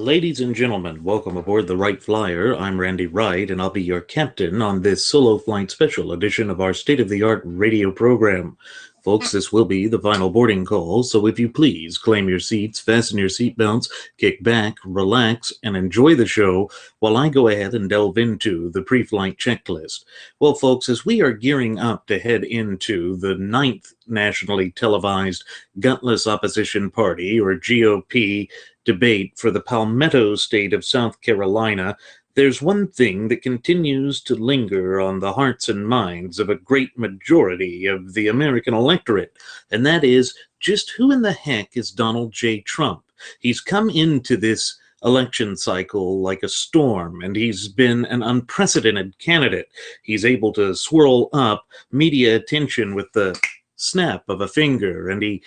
Ladies and gentlemen, welcome aboard the Wright Flyer. I'm Randy Wright, and I'll be your captain on this solo flight special edition of our state-of-the-art radio program. Folks, this will be the final boarding call, so if you please, claim your seats, fasten your seatbelts, kick back, relax, and enjoy the show while I go ahead and delve into the pre-flight checklist. Well, folks, as we are gearing up to head into the 9th nationally televised Gutless Opposition Party, or GOP, debate for the Palmetto state of South Carolina, there's one thing that continues to linger on the hearts and minds of a great majority of the American electorate, and that is just who in the heck is Donald J. Trump? He's come into this election cycle like a storm, and he's been an unprecedented candidate. He's able to swirl up media attention with the snap of a finger, and he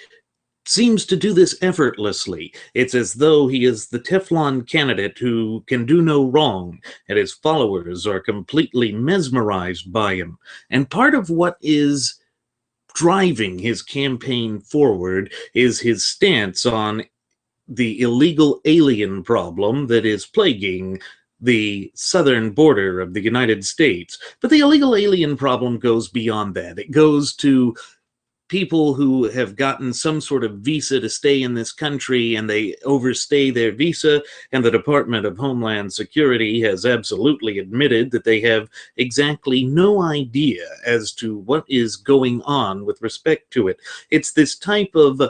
seems to do this effortlessly. It's as though he is the Teflon candidate who can do no wrong, and his followers are completely mesmerized by him. And part of what is driving his campaign forward is his stance on the illegal alien problem that is plaguing the southern border of the United States. But the illegal alien problem goes beyond that. It goes to people who have gotten some sort of visa to stay in this country, and they overstay their visa, and the Department of Homeland Security has absolutely admitted that they have exactly no idea as to what is going on with respect to it. It's this type of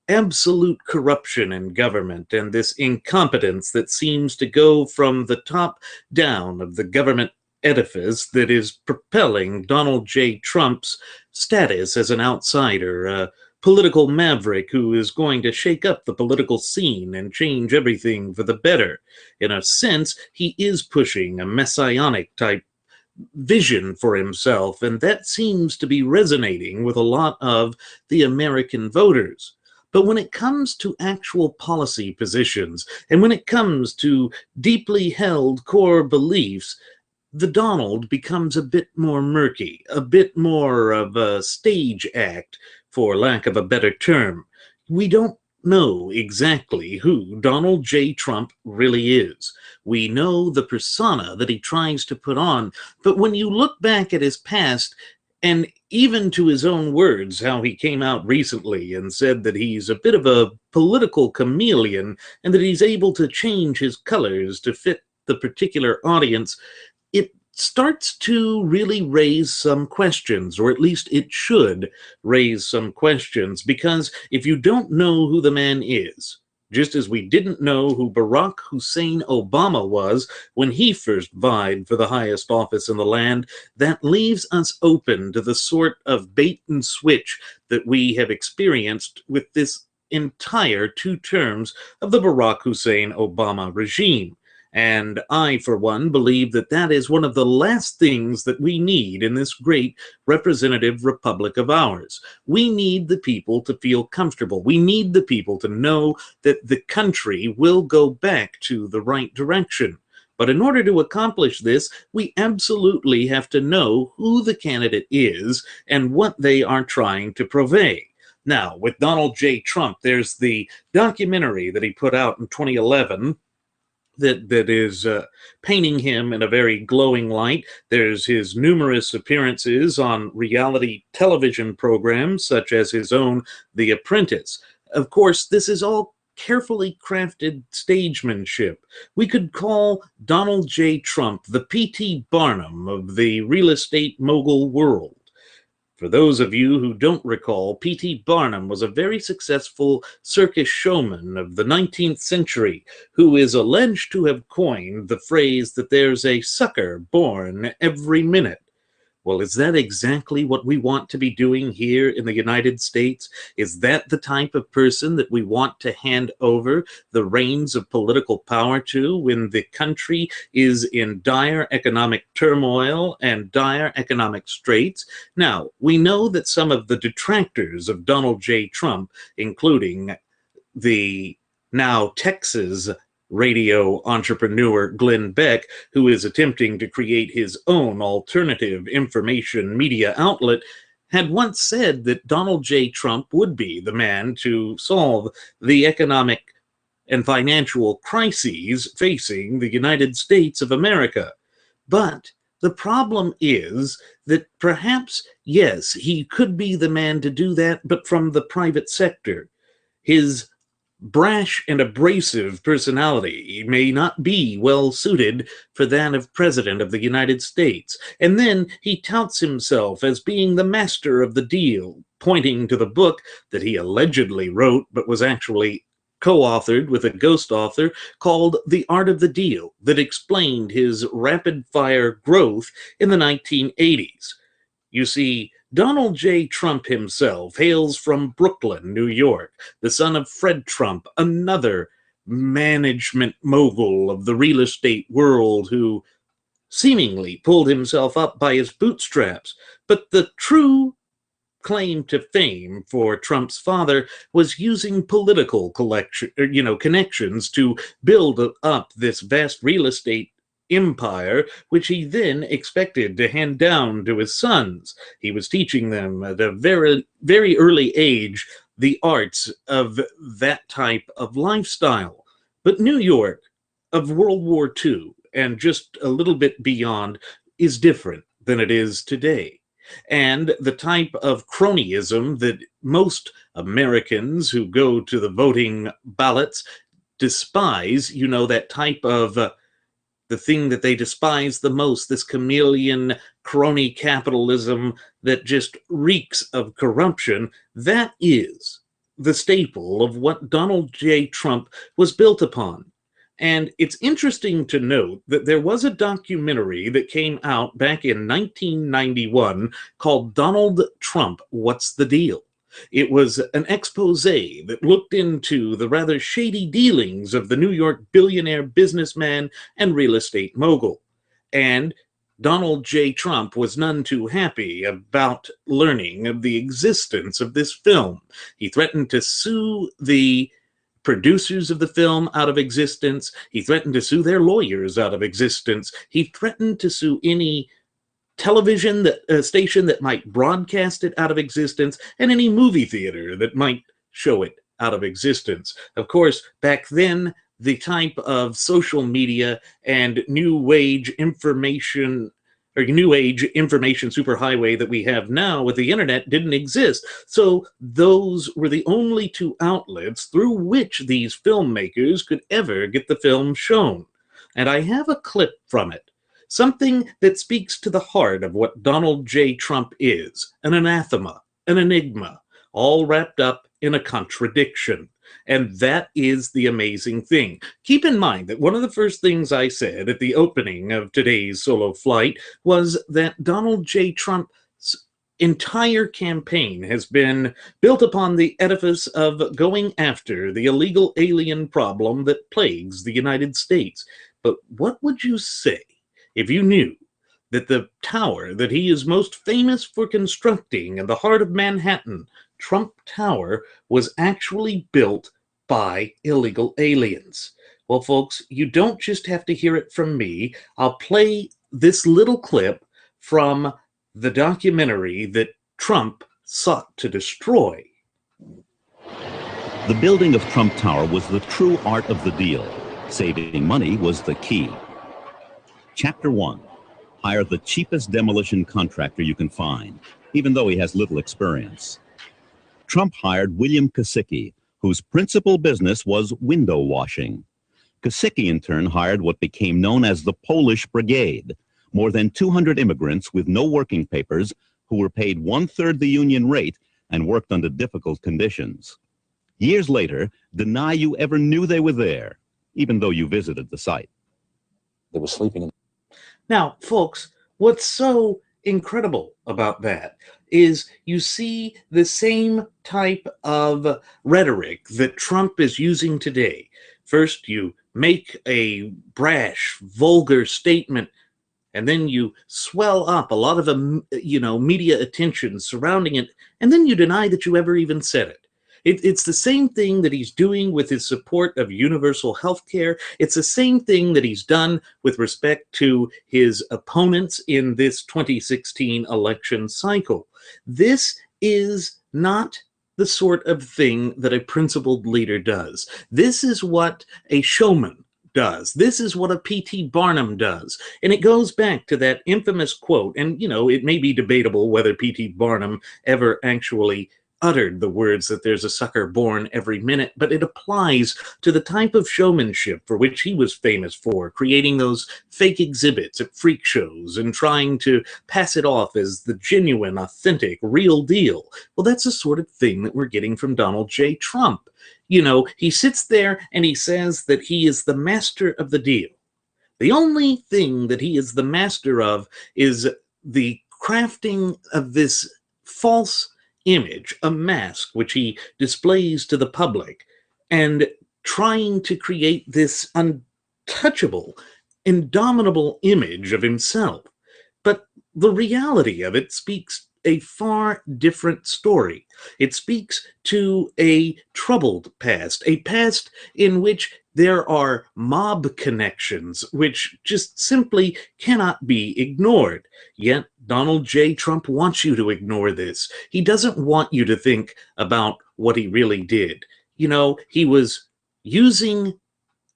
absolute corruption in government and this incompetence that seems to go from the top down of the government edifice that is propelling Donald J. Trump's status as an outsider, a political maverick who is going to shake up the political scene and change everything for the better. In a sense, he is pushing a messianic type vision for himself, and that seems to be resonating with a lot of the American voters. But when it comes to actual policy positions, and when it comes to deeply held core beliefs, the Donald becomes a bit more murky, a bit more of a stage act, for lack of a better term. We don't know exactly who Donald J. Trump really is. We know the persona that he tries to put on, but when you look back at his past, and even to his own words, how he came out recently and said that he's a bit of a political chameleon and that he's able to change his colors to fit the particular audience, it starts to really raise some questions, or at least it should raise some questions, because if you don't know who the man is, just as we didn't know who Barack Hussein Obama was when he first vied for the highest office in the land, that leaves us open to the sort of bait and switch that we have experienced with this entire 2 terms of the Barack Hussein Obama regime. And I, for one, believe that that is one of the last things that we need in this great representative republic of ours. We need the people to feel comfortable. We need the people to know that the country will go back to the right direction. But in order to accomplish this, we absolutely have to know who the candidate is and what they are trying to purvey. Now, with Donald J. Trump, there's the documentary that he put out in 2011 that is painting him in a very glowing light. There's his numerous appearances on reality television programs, such as his own The Apprentice. Of course, this is all carefully crafted stagemanship. We could call Donald J. Trump the P.T. Barnum of the real estate mogul world. For those of you who don't recall, P.T. Barnum was a very successful circus showman of the 19th century who is alleged to have coined the phrase that there's a sucker born every minute. Well, is that exactly what we want to be doing here in the United States? Is that the type of person that we want to hand over the reins of political power to when the country is in dire economic turmoil and dire economic straits? Now, we know that some of the detractors of Donald J. Trump, including the now Texas radio entrepreneur Glenn Beck, who is attempting to create his own alternative information media outlet, had once said that Donald J. Trump would be the man to solve the economic and financial crises facing the United States of America. But the problem is that perhaps, yes, he could be the man to do that, but from the private sector. His brash and abrasive personality may not be well suited for that of President of the United States. And then he touts himself as being the master of the deal, pointing to the book that he allegedly wrote but was actually co-authored with a ghost author called The Art of the Deal that explained his rapid-fire growth in the 1980s. You see, Donald J. Trump himself hails from Brooklyn, New York, the son of Fred Trump, another management mogul of the real estate world who seemingly pulled himself up by his bootstraps. But the true claim to fame for Trump's father was using political connections to build up this vast real estate empire, which he then expected to hand down to his sons. He was teaching them at a very, very early age the arts of that type of lifestyle. But New York of World War II and just a little bit beyond is different than it is today. And the type of cronyism that most Americans who go to the voting ballots despise, that type of the thing that they despise the most, this chameleon crony capitalism that just reeks of corruption, that is the staple of what Donald J. Trump was built upon. And it's interesting to note that there was a documentary that came out back in 1991 called Donald Trump, What's the Deal? It was an expose that looked into the rather shady dealings of the New York billionaire businessman and real estate mogul. And Donald J. Trump was none too happy about learning of the existence of this film. He threatened to sue the producers of the film out of existence. He threatened to sue their lawyers out of existence. He threatened to sue any television station that might broadcast it out of existence, and any movie theater that might show it out of existence. Of course, back then, the type of social media and new age information superhighway that we have now with the internet didn't exist. So those were the only two outlets through which these filmmakers could ever get the film shown. And I have a clip from it. Something that speaks to the heart of what Donald J. Trump is, an anathema, an enigma, all wrapped up in a contradiction. And that is the amazing thing. Keep in mind that one of the first things I said at the opening of today's solo flight was that Donald J. Trump's entire campaign has been built upon the edifice of going after the illegal alien problem that plagues the United States. But what would you say if you knew that the tower that he is most famous for constructing in the heart of Manhattan, Trump Tower, was actually built by illegal aliens? Well, folks, you don't just have to hear it from me. I'll play this little clip from the documentary that Trump sought to destroy. The building of Trump Tower was the true art of the deal. Saving money was the key. Chapter 1. Hire the cheapest demolition contractor you can find, even though he has little experience. Trump hired William Kosicki, whose principal business was window washing. Kosicki, in turn, hired what became known as the Polish Brigade, more than 200 immigrants with no working papers who were paid one-third the union rate and worked under difficult conditions. Years later, deny you ever knew they were there, even though you visited the site. They were sleeping in. Now, folks, what's so incredible about that is you see the same type of rhetoric that Trump is using today. First, you make a brash, vulgar statement, and then you swell up a lot of, media attention surrounding it, and then you deny that you ever even said it. It's the same thing that he's doing with his support of universal health care. It's the same thing that he's done with respect to his opponents in this 2016 election cycle. This is not the sort of thing that a principled leader does. This is what a showman does. This is what a P.T. Barnum does. And it goes back to that infamous quote, and, it may be debatable whether P.T. Barnum ever actually uttered the words that there's a sucker born every minute, but it applies to the type of showmanship for which he was famous for, creating those fake exhibits at freak shows and trying to pass it off as the genuine, authentic, real deal. Well, that's the sort of thing that we're getting from Donald J. Trump. He sits there and he says that he is the master of the deal. The only thing that he is the master of is the crafting of this false image, a mask which he displays to the public, and trying to create this untouchable, indomitable image of himself. But the reality of it speaks a far different story. It speaks to a troubled past, a past in which there are mob connections which just simply cannot be ignored. Yet Donald J. Trump wants you to ignore this. He doesn't want you to think about what he really did. He was using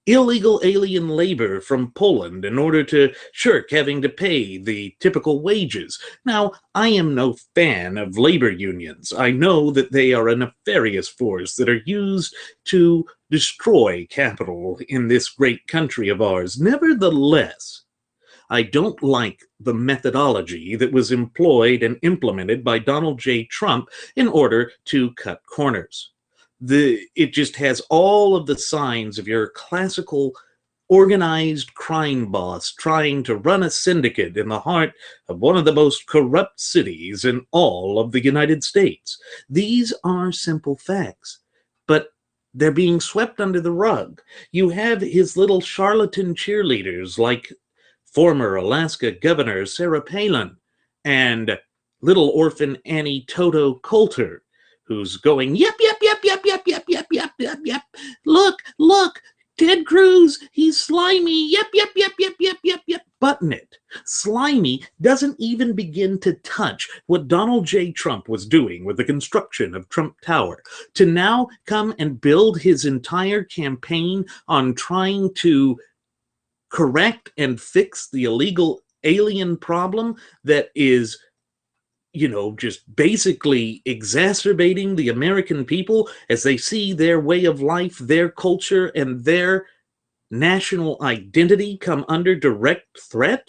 illegal alien labor from Poland in order to shirk having to pay the typical wages. Now, I am no fan of labor unions. I know that they are a nefarious force that are used to destroy capital in this great country of ours. Nevertheless, I don't like the methodology that was employed and implemented by Donald J. Trump in order to cut corners. It just has all of the signs of your classical organized crime boss trying to run a syndicate in the heart of one of the most corrupt cities in all of the United States. These are simple facts, but they're being swept under the rug. You have his little charlatan cheerleaders like former Alaska Governor Sarah Palin and little orphan Annie Toto Coulter, who's going, yep, yep, yep, yep, yep, yep, yep, yep, yep, yep. Look, Ted Cruz, he's slimy. Yep, yep, yep, yep, yep, yep, yep. Button it. Slimy doesn't even begin to touch what Donald J. Trump was doing with the construction of Trump Tower. To now come and build his entire campaign on trying to correct and fix the illegal alien problem that is just basically exacerbating the American people as they see their way of life, their culture, and their national identity come under direct threat.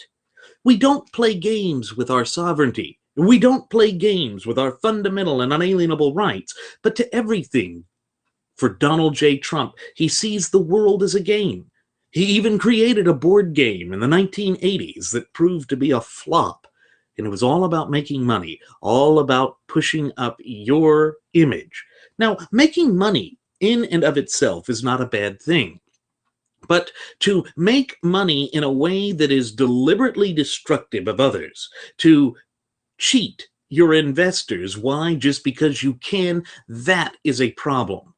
We don't play games with our sovereignty. We don't play games with our fundamental and unalienable rights. But to everything, for Donald J. Trump, he sees the world as a game. He even created a board game in the 1980s that proved to be a flop. And it was all about making money, all about pushing up your image. Now, making money in and of itself is not a bad thing. But to make money in a way that is deliberately destructive of others, to cheat your investors, why? Just because you can, that is a problem.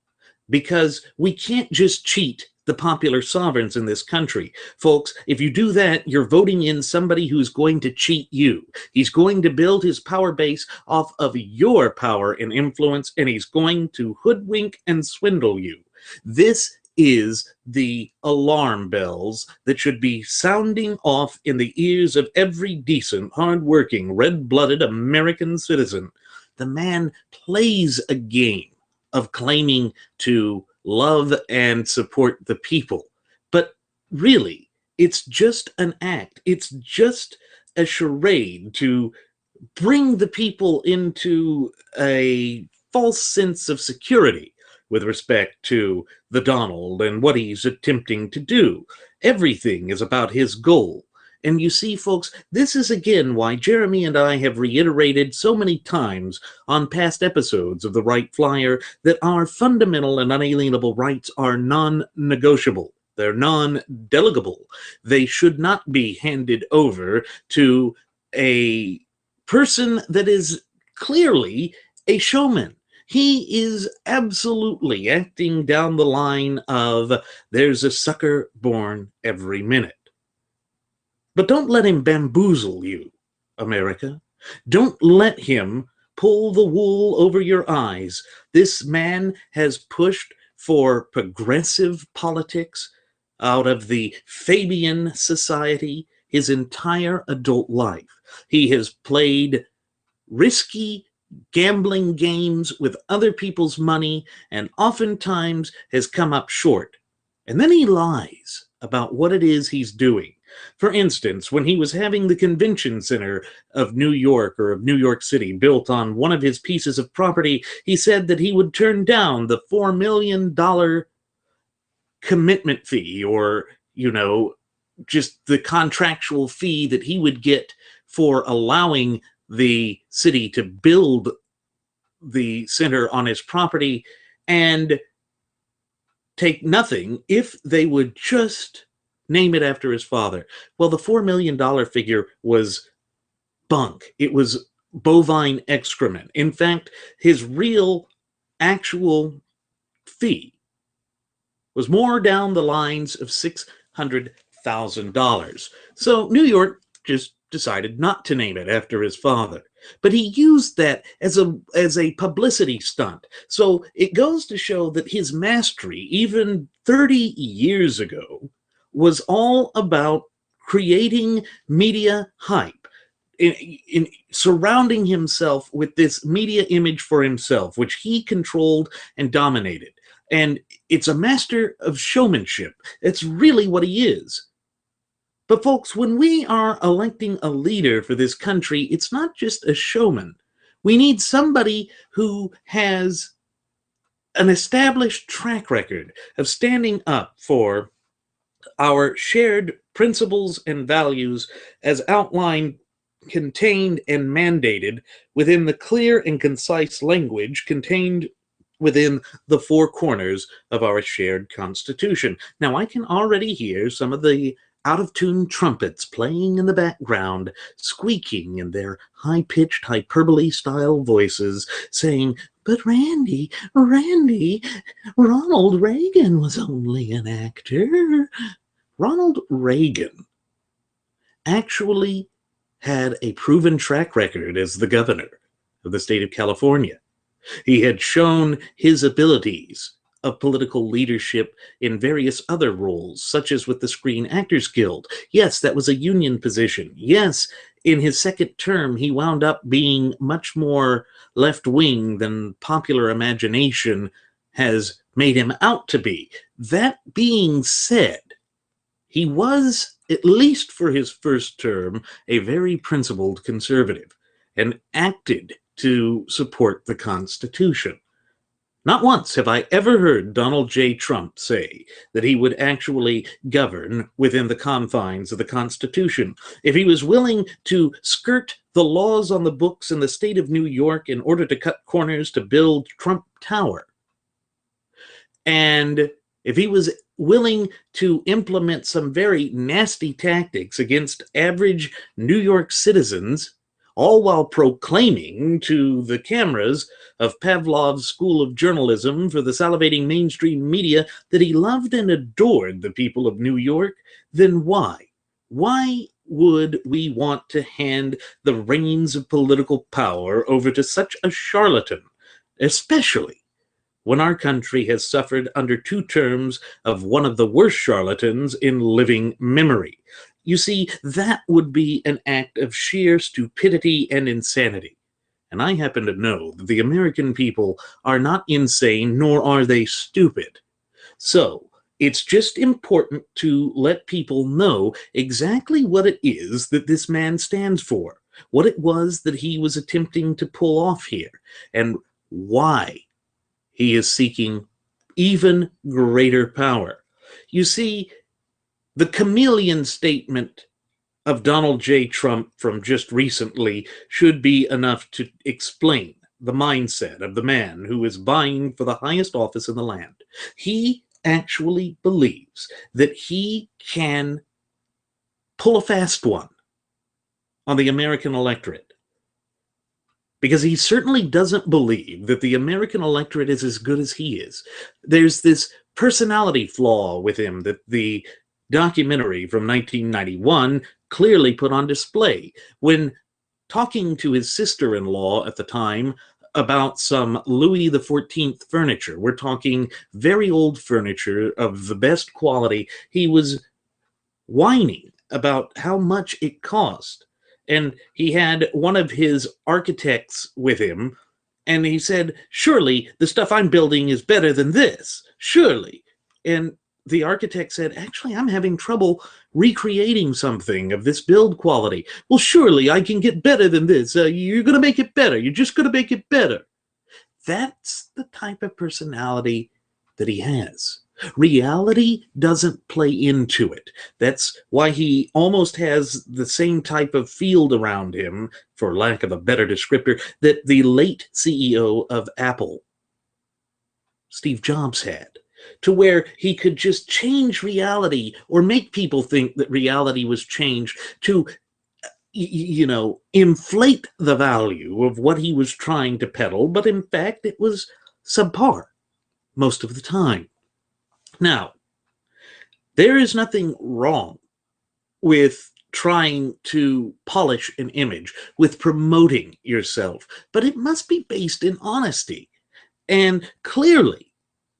Because we can't just cheat the popular sovereigns in this country. Folks, if you do that, you're voting in somebody who's going to cheat you. He's going to build his power base off of your power and influence, and he's going to hoodwink and swindle you. This is the alarm bells that should be sounding off in the ears of every decent, hardworking, red-blooded American citizen. The man plays a game of claiming to love and support the people. But really, it's just an act. It's just a charade to bring the people into a false sense of security with respect to the Donald and what he's attempting to do. Everything is about his goal. And you see, folks, this is again why Jeremy and I have reiterated so many times on past episodes of the Wright Flyer that our fundamental and unalienable rights are non-negotiable. They're non-delegable. They should not be handed over to a person that is clearly a showman. He is absolutely acting down the line of there's a sucker born every minute. But don't let him bamboozle you, America. Don't let him pull the wool over your eyes. This man has pushed for progressive politics out of the Fabian society his entire adult life. He has played risky gambling games with other people's money and oftentimes has come up short. And then he lies about what it is he's doing. For instance, when he was having the convention center of New York or of New York City built on one of his pieces of property, he said that he would turn down the $4 million commitment fee, or, just the contractual fee that he would get for allowing the city to build the center on his property, and take nothing if they would just name it after his father. Well, the $4 million figure was bunk. It was bovine excrement. In fact, his real, actual fee was more down the lines of $600,000. So New York just decided not to name it after his father. But he used that as a publicity stunt. So it goes to show that his mastery, even 30 years ago, was all about creating media hype, in surrounding himself with this media image for himself, which he controlled and dominated. And it's a master of showmanship. It's really what he is. But folks, when we are electing a leader for this country, it's not just a showman. We need somebody who has an established track record of standing up for our shared principles and values as outlined, contained, and mandated within the clear and concise language contained within the four corners of our shared Constitution. Now, I can already hear some of the out-of-tune trumpets playing in the background, squeaking in their high-pitched hyperbole-style voices, saying, "But Randy, Ronald Reagan was only an actor." Ronald Reagan actually had a proven track record as the governor of the state of California. He had shown his abilities of political leadership in various other roles, such as with the Screen Actors Guild. Yes, that was a union position. Yes, in his second term, he wound up being much more left-wing than popular imagination has made him out to be. That being said, he was, at least for his first term, a very principled conservative and acted to support the Constitution. Not once have I ever heard Donald J. Trump say that he would actually govern within the confines of the Constitution. If he was willing to skirt the laws on the books in the state of New York in order to cut corners to build Trump Tower, and if he was willing to implement some very nasty tactics against average New York citizens, all while proclaiming to the cameras of Pavlov's School of Journalism for the salivating mainstream media that he loved and adored the people of New York, then why? Why would we want to hand the reins of political power over to such a charlatan, especially when our country has suffered under 2 terms of one of the worst charlatans in living memory? You see, that would be an act of sheer stupidity and insanity. And I happen to know that the American people are not insane, nor are they stupid. So, it's just important to let people know exactly what it is that this man stands for, what it was that he was attempting to pull off here, and why he is seeking even greater power. You see, the chameleon statement of Donald J. Trump from just recently should be enough to explain the mindset of the man who is vying for the highest office in the land. He actually believes that he can pull a fast one on the American electorate, because he certainly doesn't believe that the American electorate is as good as he is. There's this personality flaw with him that the documentary from 1991 clearly put on display. When talking to his sister-in-law at the time about some Louis XIV furniture. We're talking very old furniture of the best quality. He was whining about how much it cost. And he had one of his architects with him, and he said, "Surely the stuff I'm building is better than this. Surely." And the architect said, "Actually, I'm having trouble recreating something of this build quality." "Well, surely I can get better than this. You're going to make it better. You're just going to make it better." That's the type of personality that he has. Reality doesn't play into it. That's why he almost has the same type of field around him, for lack of a better descriptor, that the late CEO of Apple, Steve Jobs, had, to where he could just change reality or make people think that reality was changed to, inflate the value of what he was trying to peddle, but in fact it was subpar most of the time. Now, there is nothing wrong with trying to polish an image, with promoting yourself, but it must be based in honesty. And clearly,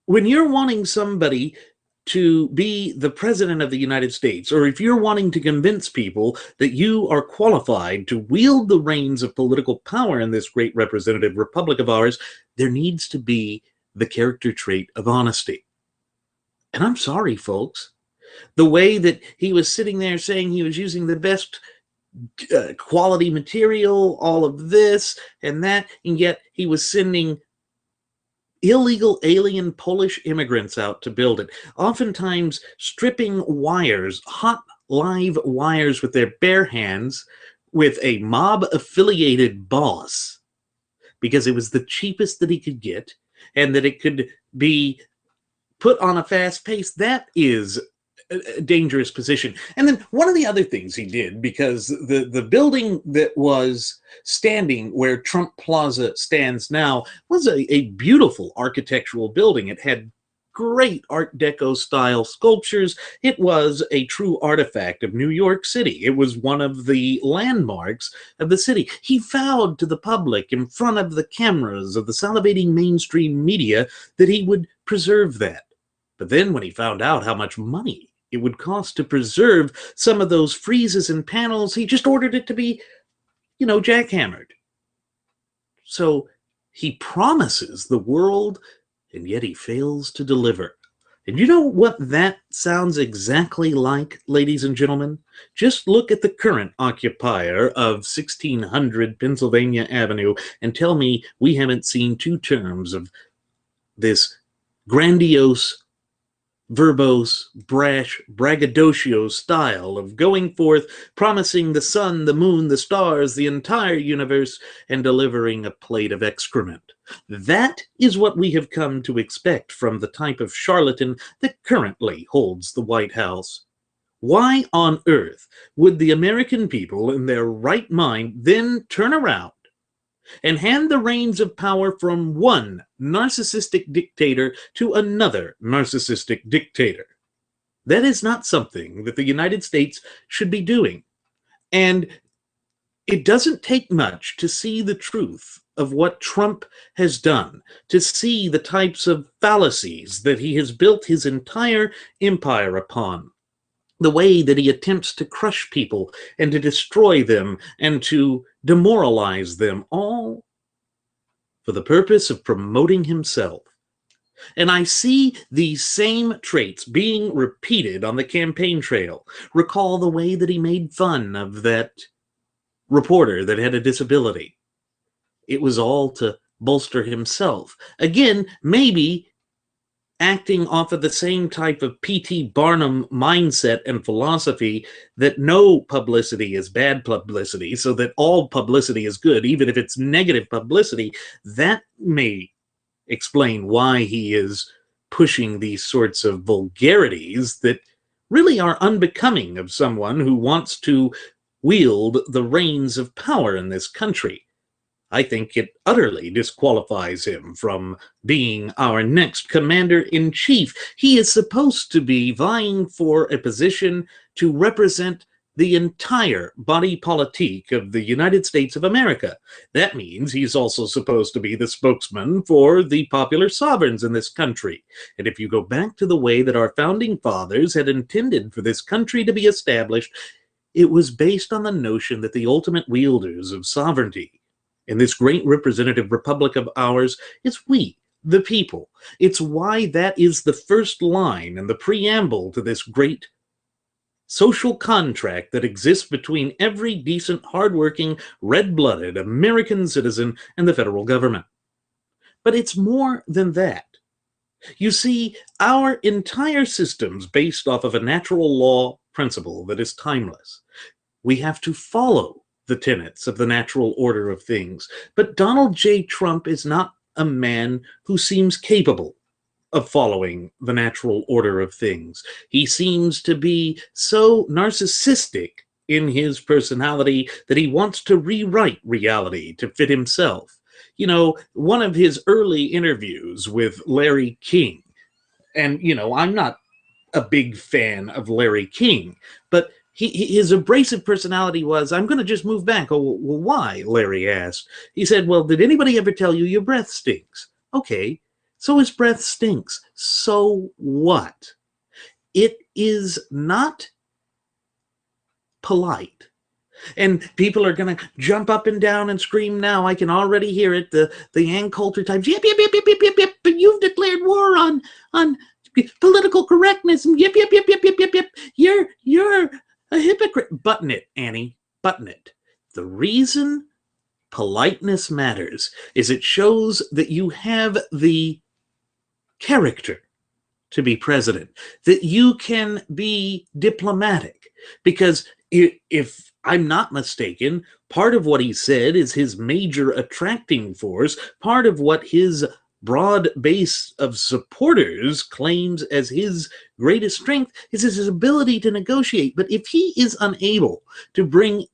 when you're wanting somebody to be the president of the United States, or if you're wanting to convince people that you are qualified to wield the reins of political power in this great representative republic of ours, there needs to be the character trait of honesty. And I'm sorry, folks, the way that he was sitting there saying he was using the best quality material, all of this and that, and yet he was sending illegal alien Polish immigrants out to build it, oftentimes stripping wires, hot live wires with their bare hands, with a mob-affiliated boss, because it was the cheapest that he could get, and that it could be put on a fast pace. That is a dangerous position. And then one of the other things he did, because the building that was standing where Trump Plaza stands now was a beautiful architectural building. It had great Art Deco style sculptures. It was a true artifact of New York City. It was one of the landmarks of the city. He vowed to the public in front of the cameras of the salivating mainstream media that he would preserve that. But then when he found out how much money it would cost to preserve some of those friezes and panels, he just ordered it to be, jackhammered. So he promises the world, and yet he fails to deliver. And you know what that sounds exactly like, ladies and gentlemen? Just look at the current occupier of 1600 Pennsylvania Avenue and tell me we haven't seen 2 terms of this grandiose, verbose, brash, braggadocio style of going forth, promising the sun, the moon, the stars, the entire universe, and delivering a plate of excrement. That is what we have come to expect from the type of charlatan that currently holds the White House. Why on earth would the American people in their right mind then turn around and hand the reins of power from one narcissistic dictator to another narcissistic dictator? That is not something that the United States should be doing. And it doesn't take much to see the truth of what Trump has done, to see the types of fallacies that he has built his entire empire upon. The way that he attempts to crush people and to destroy them and to demoralize them, all for the purpose of promoting himself. And I see these same traits being repeated on the campaign trail. Recall the way that he made fun of that reporter that had a disability. It was all to bolster himself. Again, maybe acting off of the same type of P.T. Barnum mindset and philosophy that no publicity is bad publicity, so that all publicity is good, even if it's negative publicity. That may explain why he is pushing these sorts of vulgarities that really are unbecoming of someone who wants to wield the reins of power in this country. I think it utterly disqualifies him from being our next commander-in-chief. He is supposed to be vying for a position to represent the entire body politique of the United States of America. That means he's also supposed to be the spokesman for the popular sovereigns in this country. And if you go back to the way that our founding fathers had intended for this country to be established, it was based on the notion that the ultimate wielders of sovereignty in this great representative republic of ours is we, the people. It's why that is the first line and the preamble to this great social contract that exists between every decent, hardworking, red-blooded American citizen and the federal government. But it's more than that. You see, our entire system's based off of a natural law principle that is timeless. We have to follow the tenets of the natural order of things. But Donald J. Trump is not a man who seems capable of following the natural order of things. He seems to be so narcissistic in his personality that he wants to rewrite reality to fit himself. You know, one of his early interviews with Larry King, and, you know, I'm not a big fan of Larry King, but his abrasive personality was, I'm going to just move back. Oh, well, why? Larry asked. He said, well, did anybody ever tell you your breath stinks? Okay. So his breath stinks. So what? It is not polite. And people are going to jump up and down and scream now. I can already hear it. The Ann Coulter types. Yep, yep, yep, yep, yep, yep, yep. But you've declared war on political correctness. Yep, yep, yep, yep, yep, yep, yep. You're a hypocrite. Button it, Annie. Button it. The reason politeness matters is it shows that you have the character to be president, that you can be diplomatic. Because if I'm not mistaken, part of what he said is his major attracting force, part of what his broad base of supporters claims as his greatest strength is his ability to negotiate. But if he is unable to bring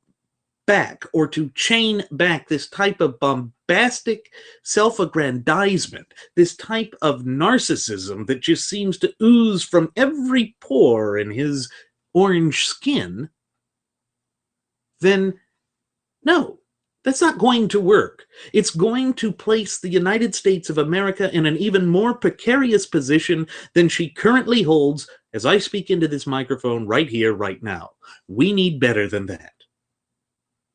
back or to chain back this type of bombastic self-aggrandizement, this type of narcissism that just seems to ooze from every pore in his orange skin, then no, that's not going to work. It's going to place the United States of America in an even more precarious position than she currently holds as I speak into this microphone right here, right now. We need better than that.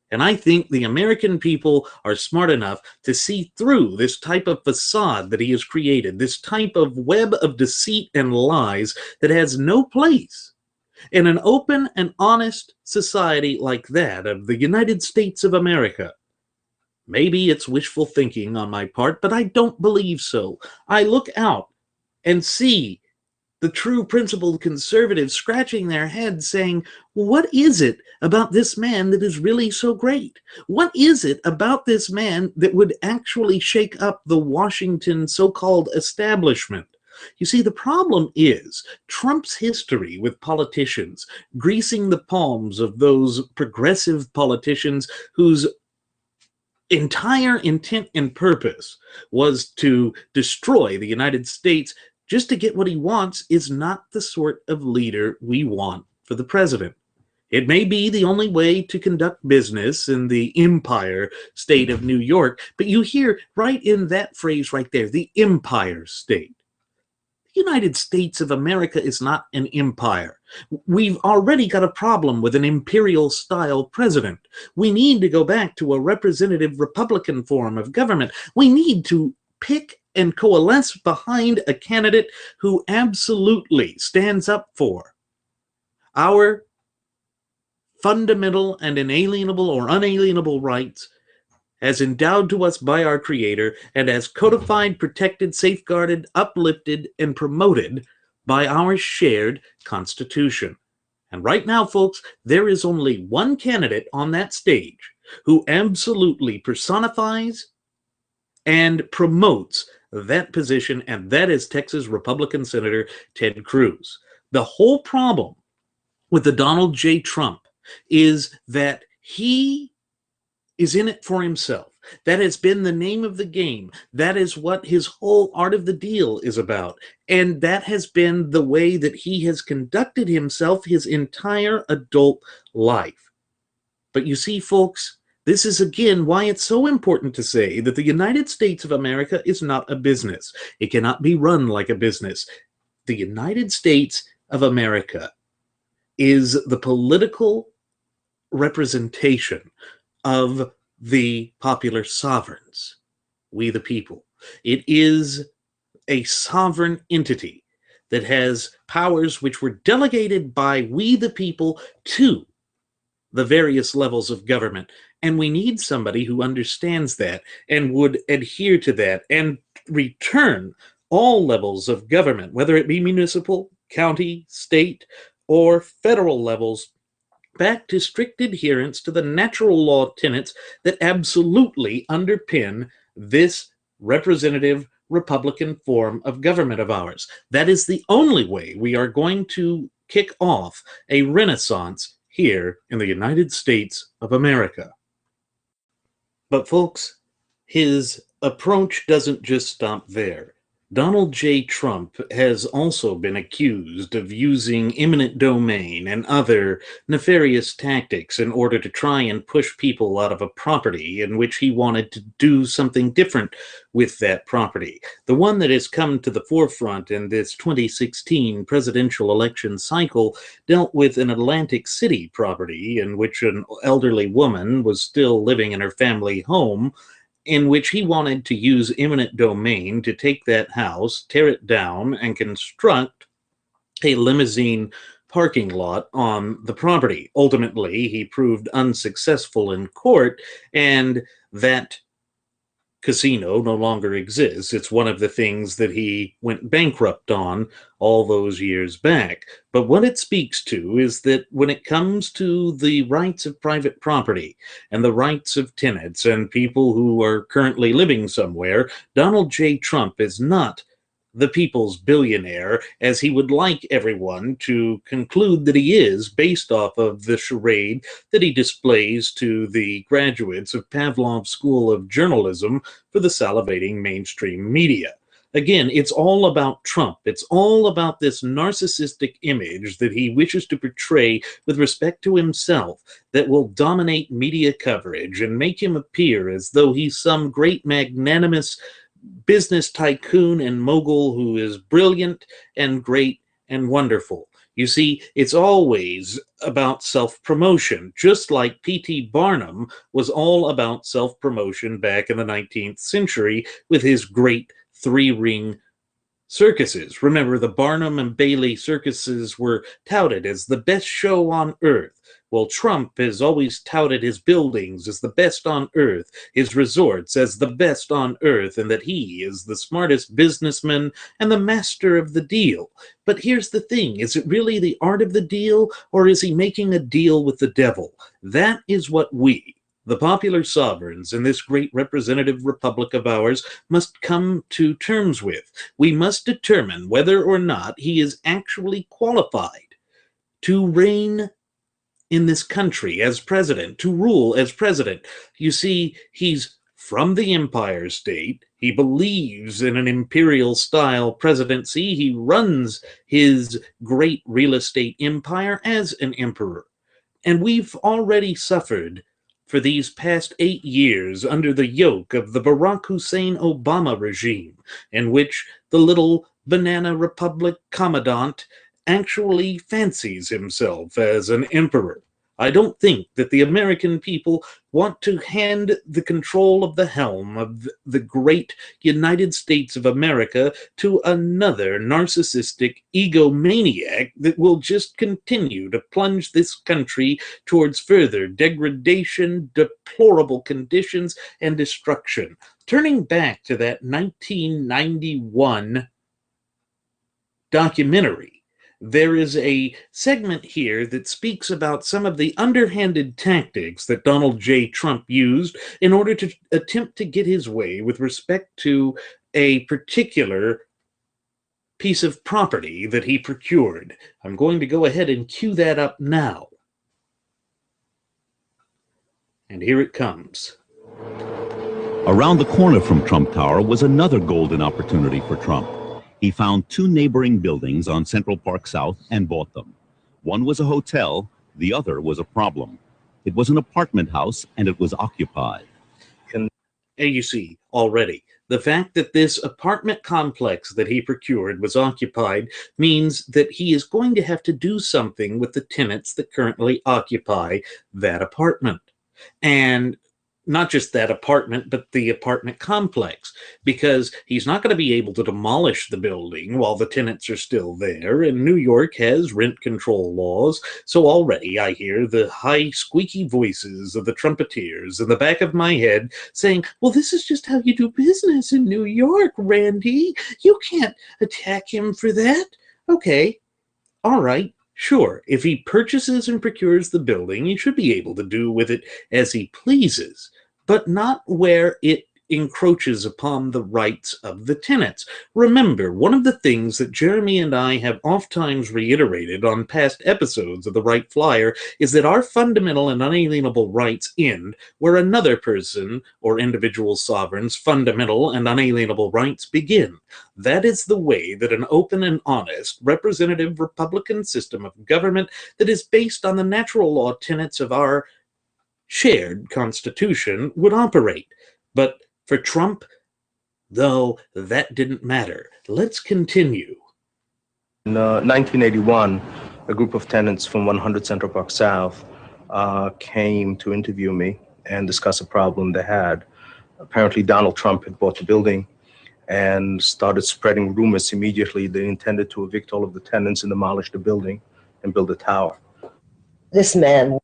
And I think the American people are smart enough to see through this type of facade that he has created, this type of web of deceit and lies that has no place in an open and honest society like that of the United States of America. Maybe it's wishful thinking on my part, but I don't believe so. I look out and see the true principled conservatives scratching their heads saying, what is it about this man that is really so great? What is it about this man that would actually shake up the Washington so-called establishment? You see, the problem is Trump's history with politicians, greasing the palms of those progressive politicians whose entire intent and purpose was to destroy the United States just to get what he wants, is not the sort of leader we want for the president. It may be the only way to conduct business in the empire state of New York, but you hear right in that phrase right there, the empire state. The United States of America is not an empire. We've already got a problem with an imperial-style president. We need to go back to a representative Republican form of government. We need to pick and coalesce behind a candidate who absolutely stands up for our fundamental and inalienable or unalienable rights as endowed to us by our Creator and as codified, protected, safeguarded, uplifted, and promoted by our shared Constitution. And right now, folks, there is only one candidate on that stage who absolutely personifies and promotes that position, and that is Texas Republican Senator Ted Cruz. The whole problem with the Donald J. Trump is that he is in it for himself. That has been the name of the game. That is what his whole art of the deal is about. And that has been the way that he has conducted himself his entire adult life. But you see, folks, this is again why it's so important to say that the United States of America is not a business. It cannot be run like a business. The United States of America is the political representation of the popular sovereigns, we the people. It is a sovereign entity that has powers which were delegated by we the people to the various levels of government. And we need somebody who understands that and would adhere to that and return all levels of government, whether it be municipal, county, state, or federal levels, back to strict adherence to the natural law tenets that absolutely underpin this representative Republican form of government of ours. That is the only way we are going to kick off a renaissance here in the United States of America. But folks, his approach doesn't just stop there. Donald J. Trump has also been accused of using eminent domain and other nefarious tactics in order to try and push people out of a property in which he wanted to do something different with that property. The one that has come to the forefront in this 2016 presidential election cycle dealt with an Atlantic City property in which an elderly woman was still living in her family home, in which he wanted to use eminent domain to take that house, tear it down, and construct a limousine parking lot on the property. Ultimately, he proved unsuccessful in court, and that casino no longer exists. It's one of the things that he went bankrupt on all those years back. But what it speaks to is that when it comes to the rights of private property and the rights of tenants and people who are currently living somewhere, Donald J. Trump is not the people's billionaire, as he would like everyone to conclude that he is, based off of the charade that he displays to the graduates of Pavlov's School of Journalism for the salivating mainstream media. Again, it's all about Trump. It's all about this narcissistic image that he wishes to portray with respect to himself that will dominate media coverage and make him appear as though he's some great magnanimous business tycoon and mogul who is brilliant and great and wonderful. You see, it's always about self-promotion, just like P.T. Barnum was all about self-promotion back in the 19th century with his great three-ring circuses. Remember, the Barnum and Bailey circuses were touted as the best show on earth. Well, Trump has always touted his buildings as the best on earth, his resorts as the best on earth, and that he is the smartest businessman and the master of the deal. But here's the thing, is it really the art of the deal, or is he making a deal with the devil? That is what we, the popular sovereigns in this great representative republic of ours, must come to terms with. We must determine whether or not he is actually qualified to reign in this country as president, to rule as president. You see, he's from the Empire State. He believes in an imperial style presidency. He runs his great real estate empire as an emperor. And we've already suffered for these past 8 years under the yoke of the Barack Hussein Obama regime, in which the little banana republic commandant actually fancies himself as an emperor. I don't think that the American people want to hand the control of the helm of the great United States of America to another narcissistic egomaniac that will just continue to plunge this country towards further degradation, deplorable conditions, and destruction. Turning back to that 1991 documentary, there is a segment here that speaks about some of the underhanded tactics that Donald J. Trump used in order to attempt to get his way with respect to a particular piece of property that he procured. I'm going to go ahead and cue that up now. And here it comes. Around the corner from Trump Tower was another golden opportunity for Trump. He found two neighboring buildings on Central Park South and bought them. One was a hotel, the other was a problem. It was an apartment house and it was occupied. And you see already, the fact that this apartment complex that he procured was occupied means that he is going to have to do something with the tenants that currently occupy that apartment. And not just that apartment, but the apartment complex, because he's not going to be able to demolish the building while the tenants are still there. And New York has rent control laws. So already I hear the high, squeaky voices of the trumpeters in the back of my head saying, well, this is just how you do business in New York, Randy. You can't attack him for that. Okay, all right. Sure, if he purchases and procures the building, he should be able to do with it as he pleases, but not where it encroaches upon the rights of the tenants. Remember, one of the things that Jeremy and I have oftentimes reiterated on past episodes of the Wright Flyer is that our fundamental and unalienable rights end where another person or individual sovereign's fundamental and unalienable rights begin. That is the way that an open and honest representative Republican system of government that is based on the natural law tenets of our shared Constitution would operate. But for Trump, though, that didn't matter. Let's continue. In 1981, a group of tenants from 100 Central Park South came to interview me and discuss a problem they had. Apparently, Donald Trump had bought the building and started spreading rumors immediately. They intended to evict all of the tenants and demolish the building and build a tower. This man.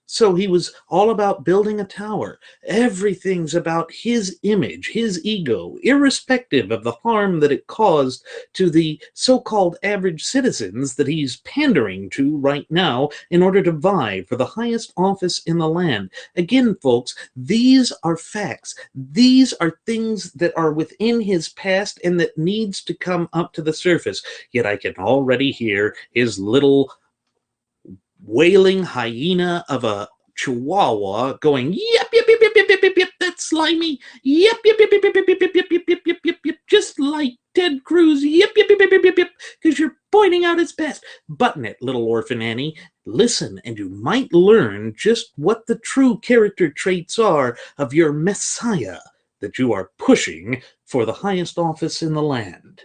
So he was all about building a tower. Everything's about his image, his ego, irrespective of the harm that it caused to the so-called average citizens that he's pandering to right now in order to vie for the highest office in the land. Again, folks, these are facts. These are things that are within his past and that needs to come up to the surface. Yet I can already hear his little wailing hyena of a chihuahua going, yep, yep, yep, yep, yep, yep, yep, yep, that's slimy, yep, yep, yep, yep, yep, yep, yep, yep, yep, yep, yep, yep, yep, just like Ted Cruz, yep, yep, yep, yep, yep, yep, yep, because you're pointing out his past. Button it, little orphan Annie. Listen, and you might learn just what the true character traits are of your messiah that you are pushing for the highest office in the land.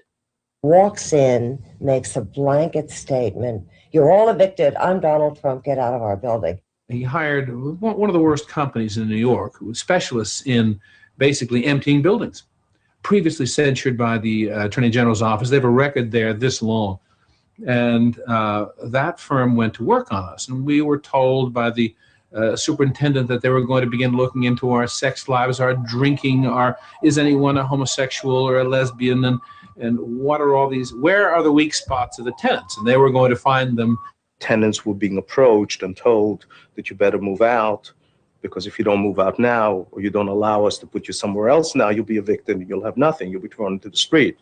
Walks in, makes a blanket statement. You're all evicted. I'm Donald Trump. Get out of our building. He hired one of the worst companies in New York, who was specialists in basically emptying buildings. Previously censured by the Attorney General's office. They have a record there this long. And that firm went to work on us. And we were told by the superintendent that they were going to begin looking into our sex lives, our drinking, is anyone a homosexual or a lesbian, and what are all these, where are the weak spots of the tenants? And they were going to find them. Tenants were being approached and told that you better move out, because if you don't move out now, or you don't allow us to put you somewhere else now, you'll be evicted and you'll have nothing. You'll be thrown into the street.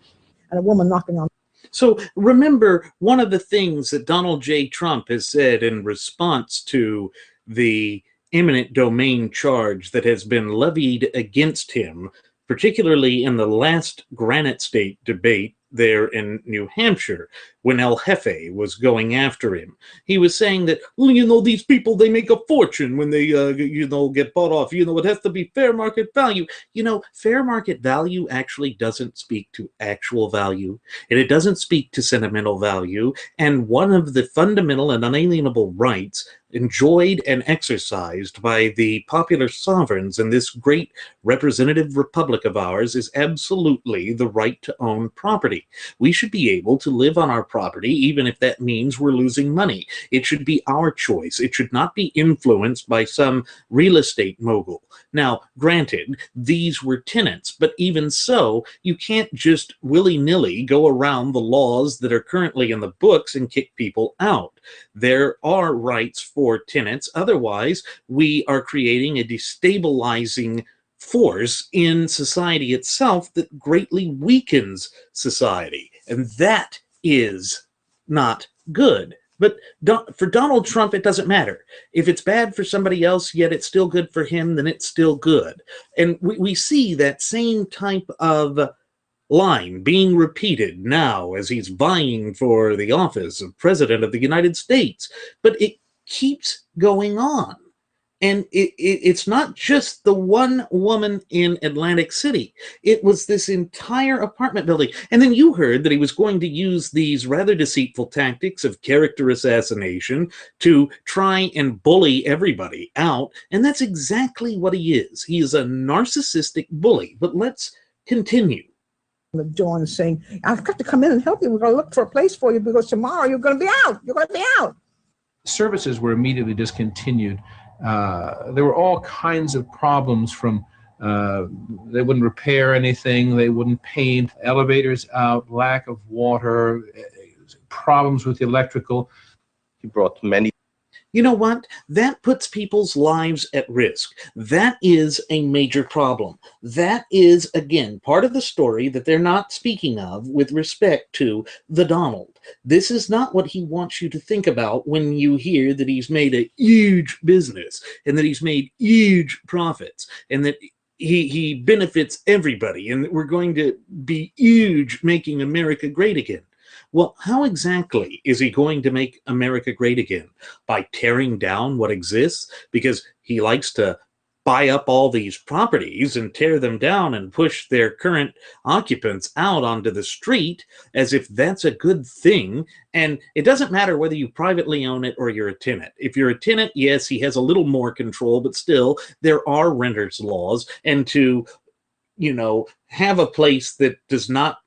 And a woman knocking on. So remember, one of the things that Donald J. Trump has said in response to the eminent domain charge that has been levied against him, particularly in the last Granite State debate there in New Hampshire, when El Jefe was going after him. He was saying that, well, you know, these people, they make a fortune when they, get bought off. You know, it has to be fair market value. You know, fair market value actually doesn't speak to actual value, and it doesn't speak to sentimental value. And one of the fundamental and unalienable rights enjoyed and exercised by the popular sovereigns in this great representative republic of ours is absolutely the right to own property. We should be able to live on our property, even if that means we're losing money. It should be our choice. It should not be influenced by some real estate mogul. Now, granted, these were tenants, but even so, you can't just willy-nilly go around the laws that are currently in the books and kick people out. There are rights for tenants. Otherwise, we are creating a destabilizing force in society itself that greatly weakens society. And that is not good. But for Donald Trump, it doesn't matter. If it's bad for somebody else, yet it's still good for him, then it's still good. And we see that same type of line being repeated now as he's vying for the office of President of the United States. But it keeps going on. And it's not just the one woman in Atlantic City. It was this entire apartment building. And then you heard that he was going to use these rather deceitful tactics of character assassination to try and bully everybody out. And that's exactly what he is. He is a narcissistic bully. But let's continue. The door and saying, I've got to come in and help you. We're going to look for a place for you because tomorrow you're going to be out. You're going to be out. Services were immediately discontinued. There were all kinds of problems from they wouldn't repair anything, they wouldn't paint, elevators out, lack of water, problems with the electrical. He brought many. You know what? That puts people's lives at risk. That is a major problem. That is, again, part of the story that they're not speaking of with respect to the Donald. This is not what he wants you to think about when you hear that he's made a huge business and that he's made huge profits and that he benefits everybody and that we're going to be huge making America great again. Well, how exactly is he going to make America great again? By tearing down what exists? Because he likes to buy up all these properties and tear them down and push their current occupants out onto the street as if that's a good thing. And it doesn't matter whether you privately own it or you're a tenant. If you're a tenant, yes, he has a little more control, but still there are renters laws. And to, have a place that does not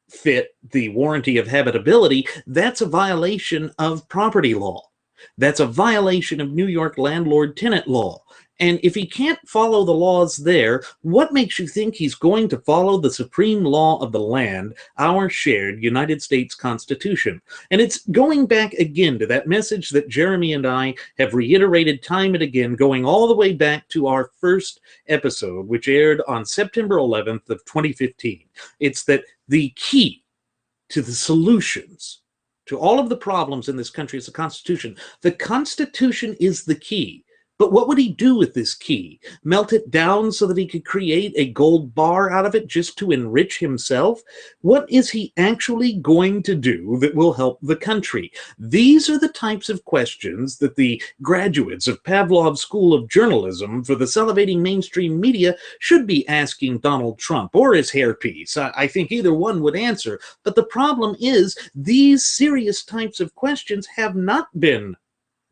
fit the warranty of habitability, that's a violation of property law. That's a violation of New York landlord-tenant law. And if he can't follow the laws there, what makes you think he's going to follow the supreme law of the land, our shared United States Constitution? And it's going back again to that message that Jeremy and I have reiterated time and again, going all the way back to our first episode, which aired on September 11th of 2015. It's that the key to the solutions to all of the problems in this country is the Constitution. The Constitution is the key. But what would he do with this key? Melt it down so that he could create a gold bar out of it just to enrich himself? What is he actually going to do that will help the country? These are the types of questions that the graduates of Pavlov's School of Journalism for the salivating mainstream media should be asking Donald Trump or his hairpiece. I think either one would answer. But the problem is these serious types of questions have not been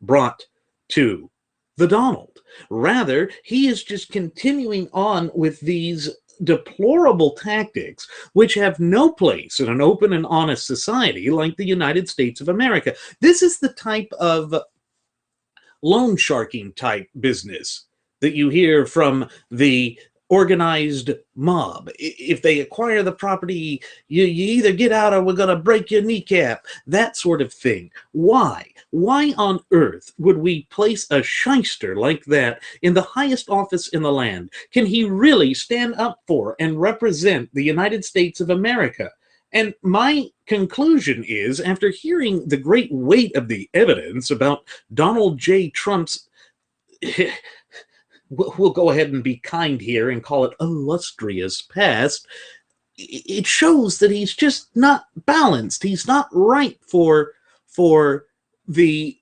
brought to the Donald. Rather, he is just continuing on with these deplorable tactics which have no place in an open and honest society like the United States of America. This is the type of loan sharking type business that you hear from the organized mob. If they acquire the property, you either get out or we're going to break your kneecap. That sort of thing. Why? Why on earth would we place a shyster like that in the highest office in the land? Can he really stand up for and represent the United States of America? And my conclusion is, after hearing the great weight of the evidence about Donald J. Trump's we'll go ahead and be kind here and call it illustrious past, it shows that he's just not balanced. He's not right for the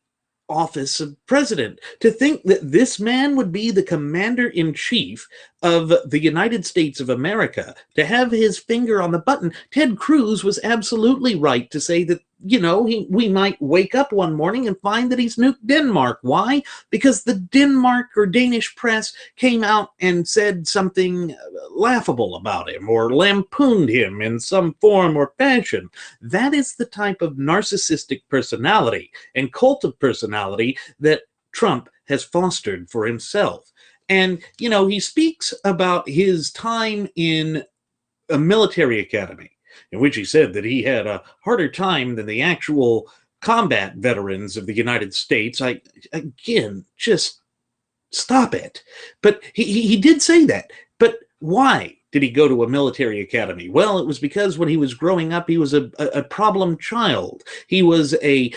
office of president. To think that this man would be the commander-in-chief of the United States of America, to have his finger on the button, Ted Cruz was absolutely right to say that, we might wake up one morning and find that he's nuked Denmark. Why? Because the Denmark or Danish press came out and said something laughable about him or lampooned him in some form or fashion. That is the type of narcissistic personality and cult of personality that Trump has fostered for himself. And, he speaks about his time in a military academy, in which he said that he had a harder time than the actual combat veterans of the United States. Again, just stop it. But he did say that. But why did he go to a military academy? Well, it was because when he was growing up, he was a problem child. He was a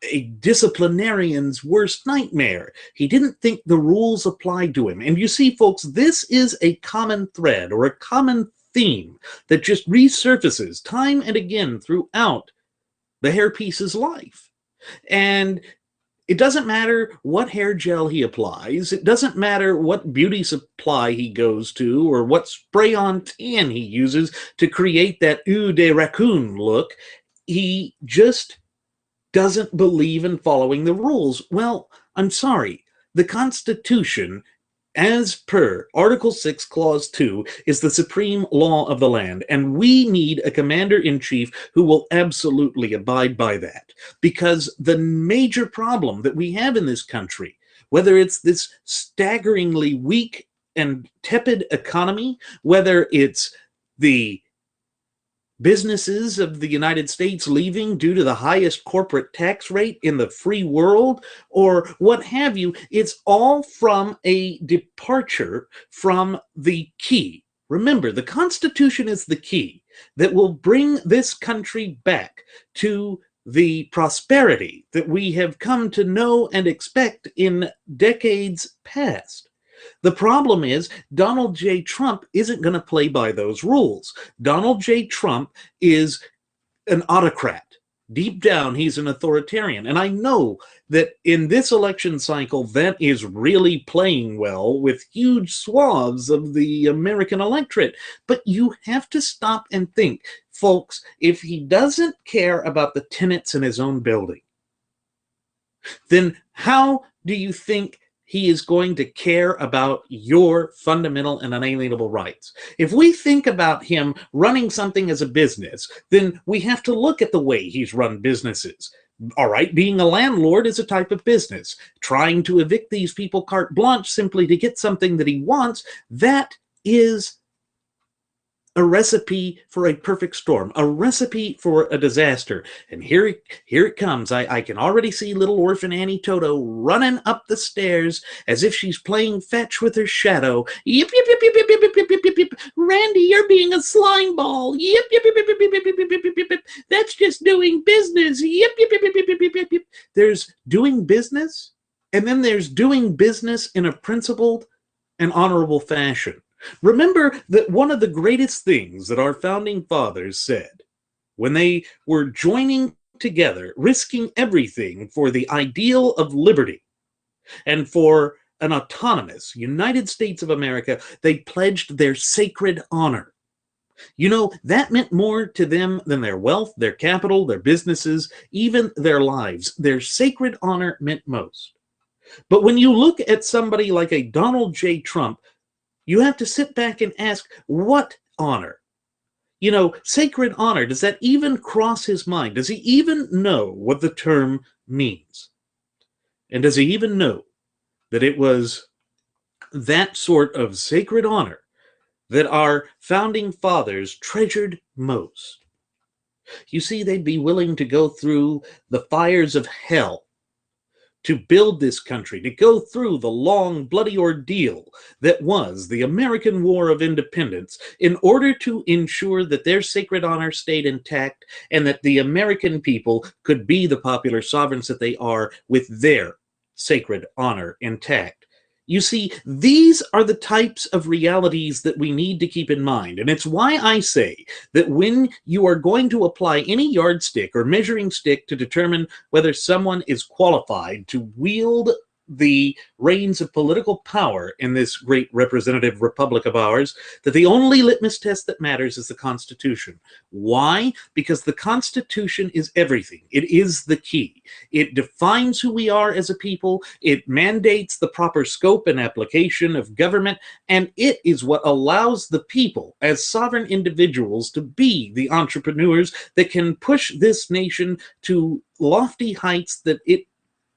a disciplinarian's worst nightmare. He didn't think the rules applied to him. And you see, folks, this is a common thread or a common theme that just resurfaces time and again throughout the hairpiece's life. And it doesn't matter what hair gel he applies. It doesn't matter what beauty supply he goes to or what spray-on tan he uses to create that eau de raccoon look. He just doesn't believe in following the rules. Well, I'm sorry. The Constitution, as per Article 6, Clause 2, is the supreme law of the land, and we need a commander-in-chief who will absolutely abide by that. Because the major problem that we have in this country, whether it's this staggeringly weak and tepid economy, whether it's the businesses of the United States leaving due to the highest corporate tax rate in the free world, or what have you, it's all from a departure from the key. Remember, the Constitution is the key that will bring this country back to the prosperity that we have come to know and expect in decades past. The problem is Donald J. Trump isn't going to play by those rules. Donald J. Trump is an autocrat. Deep down, he's an authoritarian. And I know that in this election cycle, that is really playing well with huge swaths of the American electorate. But you have to stop and think, folks, if he doesn't care about the tenants in his own building, then how do you think he is going to care about your fundamental and unalienable rights? If we think about him running something as a business, then we have to look at the way he's run businesses. All right, being a landlord is a type of business. Trying to evict these people carte blanche simply to get something that he wants, that is a recipe for a perfect storm, a recipe for a disaster. And here it comes. I can already see little orphan Annie Toto running up the stairs as if she's playing fetch with her shadow. Yip, yip, yip, yip, yip, yip, yip, yip, yip, yip. Randy, you're being a slime ball. Yip, yip, yip, yip, yip, yip, yip, yip, yip, yip, yip. That's just doing business. Yip, yip, yip, yip, yip, yip, yip, yip. There's doing business, and then there's doing business in a principled and honorable fashion. Remember that one of the greatest things that our founding fathers said when they were joining together, risking everything for the ideal of liberty and for an autonomous United States of America, they pledged their sacred honor. You know, that meant more to them than their wealth, their capital, their businesses, even their lives. Their sacred honor meant most. But when you look at somebody like a Donald J. Trump, you have to sit back and ask, what honor? You know, sacred honor, does that even cross his mind? Does he even know what the term means? And does he even know that it was that sort of sacred honor that our founding fathers treasured most? You see, they'd be willing to go through the fires of hell to build this country, to go through the long, bloody ordeal that was the American War of Independence in order to ensure that their sacred honor stayed intact and that the American people could be the popular sovereigns that they are with their sacred honor intact. You see, these are the types of realities that we need to keep in mind. And it's why I say that when you are going to apply any yardstick or measuring stick to determine whether someone is qualified to wield the reins of political power in this great representative republic of ours, that the only litmus test that matters is the Constitution. Why? Because the Constitution is everything. It is the key. It defines who we are as a people. It mandates the proper scope and application of government, and it is what allows the people as sovereign individuals to be the entrepreneurs that can push this nation to lofty heights that it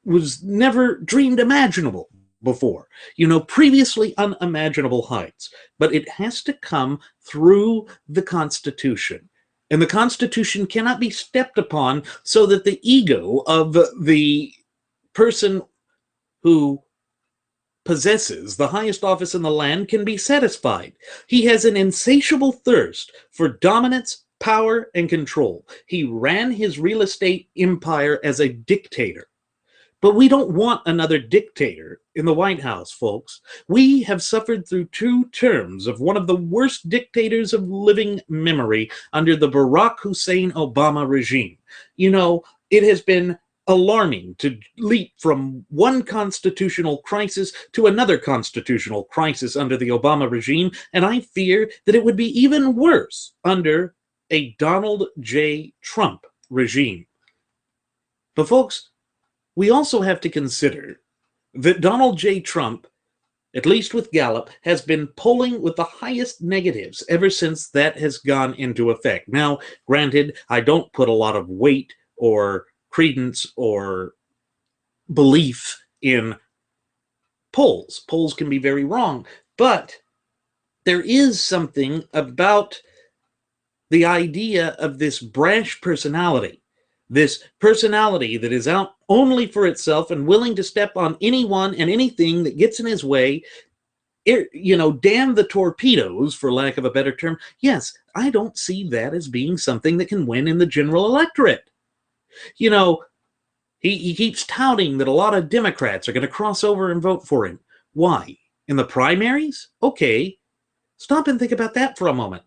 was never dreamed imaginable before. You know, previously unimaginable heights. But it has to come through the Constitution. And the Constitution cannot be stepped upon so that the ego of the person who possesses the highest office in the land can be satisfied. He has an insatiable thirst for dominance, power and control. He ran his real estate empire as a dictator. But we don't want another dictator in the White House, folks. We have suffered through 2 terms of one of the worst dictators of living memory under the Barack Hussein Obama regime. You know, it has been alarming to leap from one constitutional crisis to another constitutional crisis under the Obama regime, and I fear that it would be even worse under a Donald J. Trump regime. But folks, we also have to consider that Donald J. Trump, at least with Gallup, has been polling with the highest negatives ever since that has gone into effect. Now, granted, I don't put a lot of weight or credence or belief in polls. Polls can be very wrong, but there is something about the idea of this brash personality. This personality that is out only for itself and willing to step on anyone and anything that gets in his way, you know, damn the torpedoes, for lack of a better term. Yes, I don't see that as being something that can win in the general electorate. You know, he keeps touting that a lot of Democrats are going to cross over and vote for him. Why? In the primaries? Okay, stop and think about that for a moment.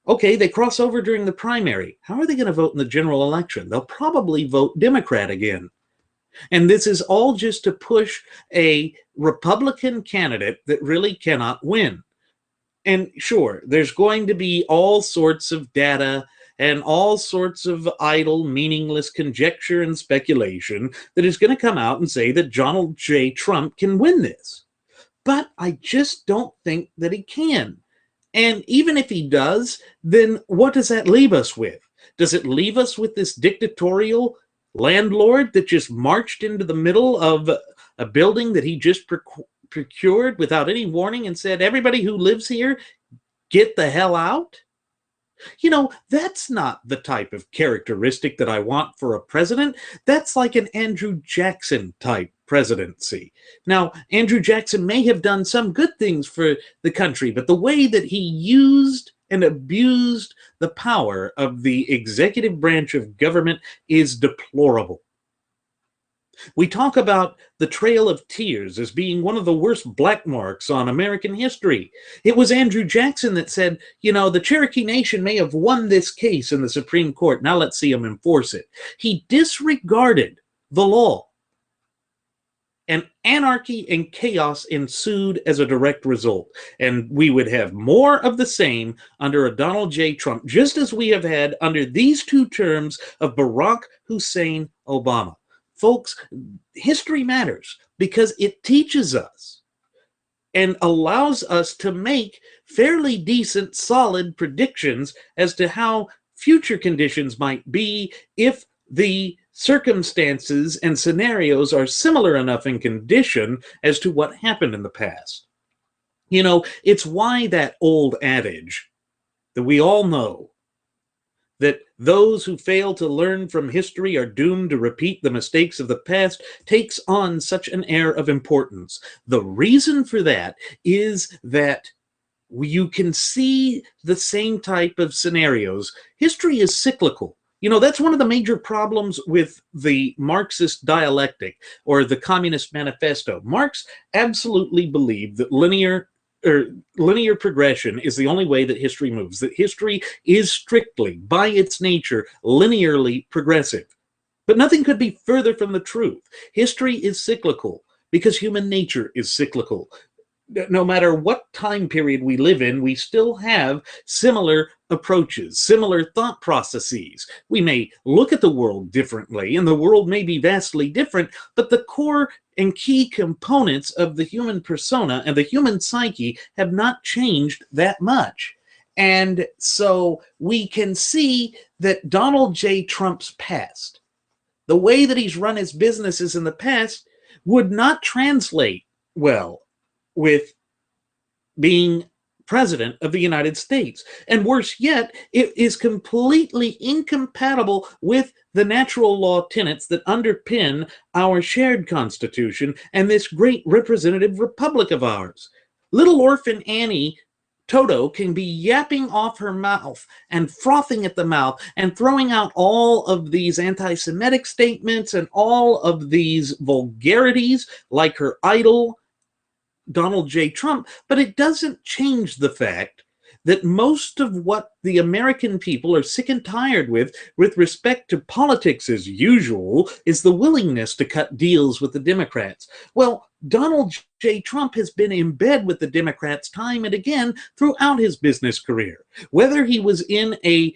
Okay, they cross over during the primary. How are they going to vote in the general election? They'll probably vote Democrat again. And this is all just to push a Republican candidate that really cannot win. And sure, there's going to be all sorts of data and all sorts of idle, meaningless conjecture and speculation that is going to come out and say that Donald J. Trump can win this. But I just don't think that he can. And even if he does, then what does that leave us with? Does it leave us with this dictatorial landlord that just marched into the middle of a building that he just procured without any warning and said, everybody who lives here, get the hell out? You know, that's not the type of characteristic that I want for a president. That's like an Andrew Jackson type presidency. Now, Andrew Jackson may have done some good things for the country, but the way that he used and abused the power of the executive branch of government is deplorable. We talk about the Trail of Tears as being one of the worst black marks on American history. It was Andrew Jackson that said, you know, the Cherokee Nation may have won this case in the Supreme Court. Now let's see them enforce it. He disregarded the law. And anarchy and chaos ensued as a direct result. And we would have more of the same under a Donald J. Trump, just as we have had under these 2 terms of Barack Hussein Obama. Folks, history matters because it teaches us and allows us to make fairly decent, solid predictions as to how future conditions might be if the circumstances and scenarios are similar enough in condition as to what happened in the past. You know, it's why that old adage that we all know, that those who fail to learn from history are doomed to repeat the mistakes of the past, takes on such an air of importance. The reason for that is that you can see the same type of scenarios. History is cyclical. You know, that's one of the major problems with the Marxist dialectic or the Communist Manifesto. Marx absolutely believed that linear progression is the only way that history moves, that history is strictly, by its nature, linearly progressive. But nothing could be further from the truth. History is cyclical because human nature is cyclical. No matter what time period we live in, we still have similar approaches, similar thought processes. We may look at the world differently, and the world may be vastly different, but the core and key components of the human persona and the human psyche have not changed that much. And so we can see that Donald J. Trump's past, the way that he's run his businesses in the past, would not translate well with being president of the United States. And worse yet, it is completely incompatible with the natural law tenets that underpin our shared Constitution and this great representative republic of ours. Little Orphan Annie Toto can be yapping off her mouth and frothing at the mouth and throwing out all of these anti-Semitic statements and all of these vulgarities like her idol, Donald J. Trump, but it doesn't change the fact that most of what the American people are sick and tired with respect to politics as usual, is the willingness to cut deals with the Democrats. Well, Donald J. Trump has been in bed with the Democrats time and again throughout his business career. Whether he was in a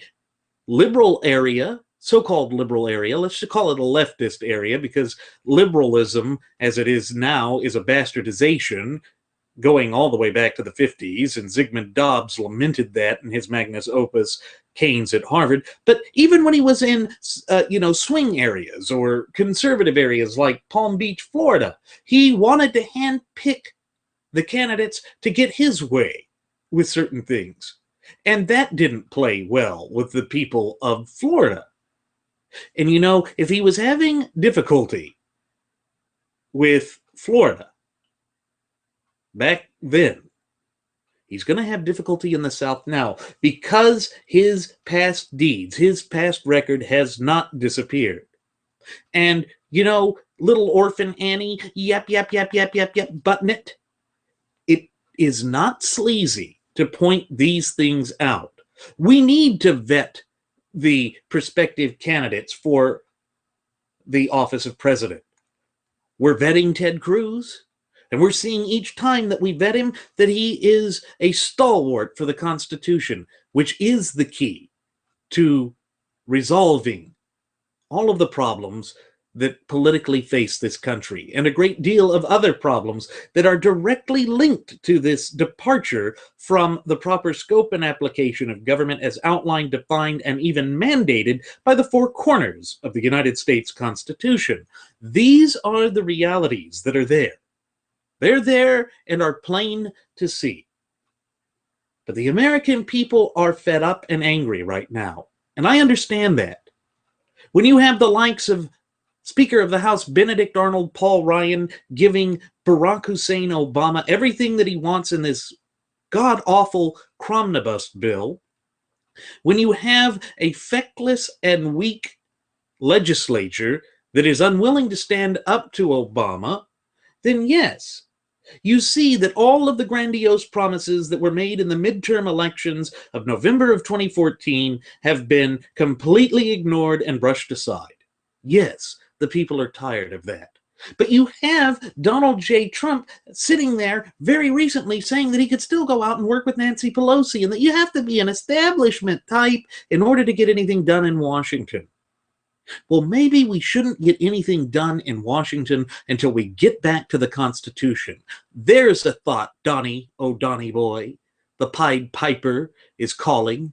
liberal area, so-called liberal area, let's just call it a leftist area, because liberalism, as it is now, is a bastardization going all the way back to the 50s, and Zygmunt Dobbs lamented that in his magnus opus, Keynes at Harvard. But even when he was in, swing areas or conservative areas like Palm Beach, Florida, he wanted to handpick the candidates to get his way with certain things. And that didn't play well with the people of Florida. And if he was having difficulty with Florida back then, he's going to have difficulty in the South now, because his past deeds, his past record has not disappeared. And, little orphan Annie, yep, button it. It is not sleazy to point these things out. We need to vet the prospective candidates for the office of president. We're vetting Ted Cruz, and we're seeing each time that we vet him that he is a stalwart for the Constitution, which is the key to resolving all of the problems that politically face this country, and a great deal of other problems that are directly linked to this departure from the proper scope and application of government as outlined, defined, and even mandated by the four corners of the United States Constitution. These are the realities that are there. They're there and are plain to see. But the American people are fed up and angry right now, and I understand that. When you have the likes of Speaker of the House Benedict Arnold Paul Ryan giving Barack Hussein Obama everything that he wants in this god-awful Cromnibus bill, when you have a feckless and weak legislature that is unwilling to stand up to Obama, then yes, you see that all of the grandiose promises that were made in the midterm elections of November of 2014 have been completely ignored and brushed aside. Yes, the people are tired of that. But you have Donald J. Trump sitting there very recently saying that he could still go out and work with Nancy Pelosi, and that you have to be an establishment type in order to get anything done in Washington. Well, maybe we shouldn't get anything done in Washington until we get back to the Constitution. There's a thought, Donnie, oh Donnie boy. The Pied Piper is calling.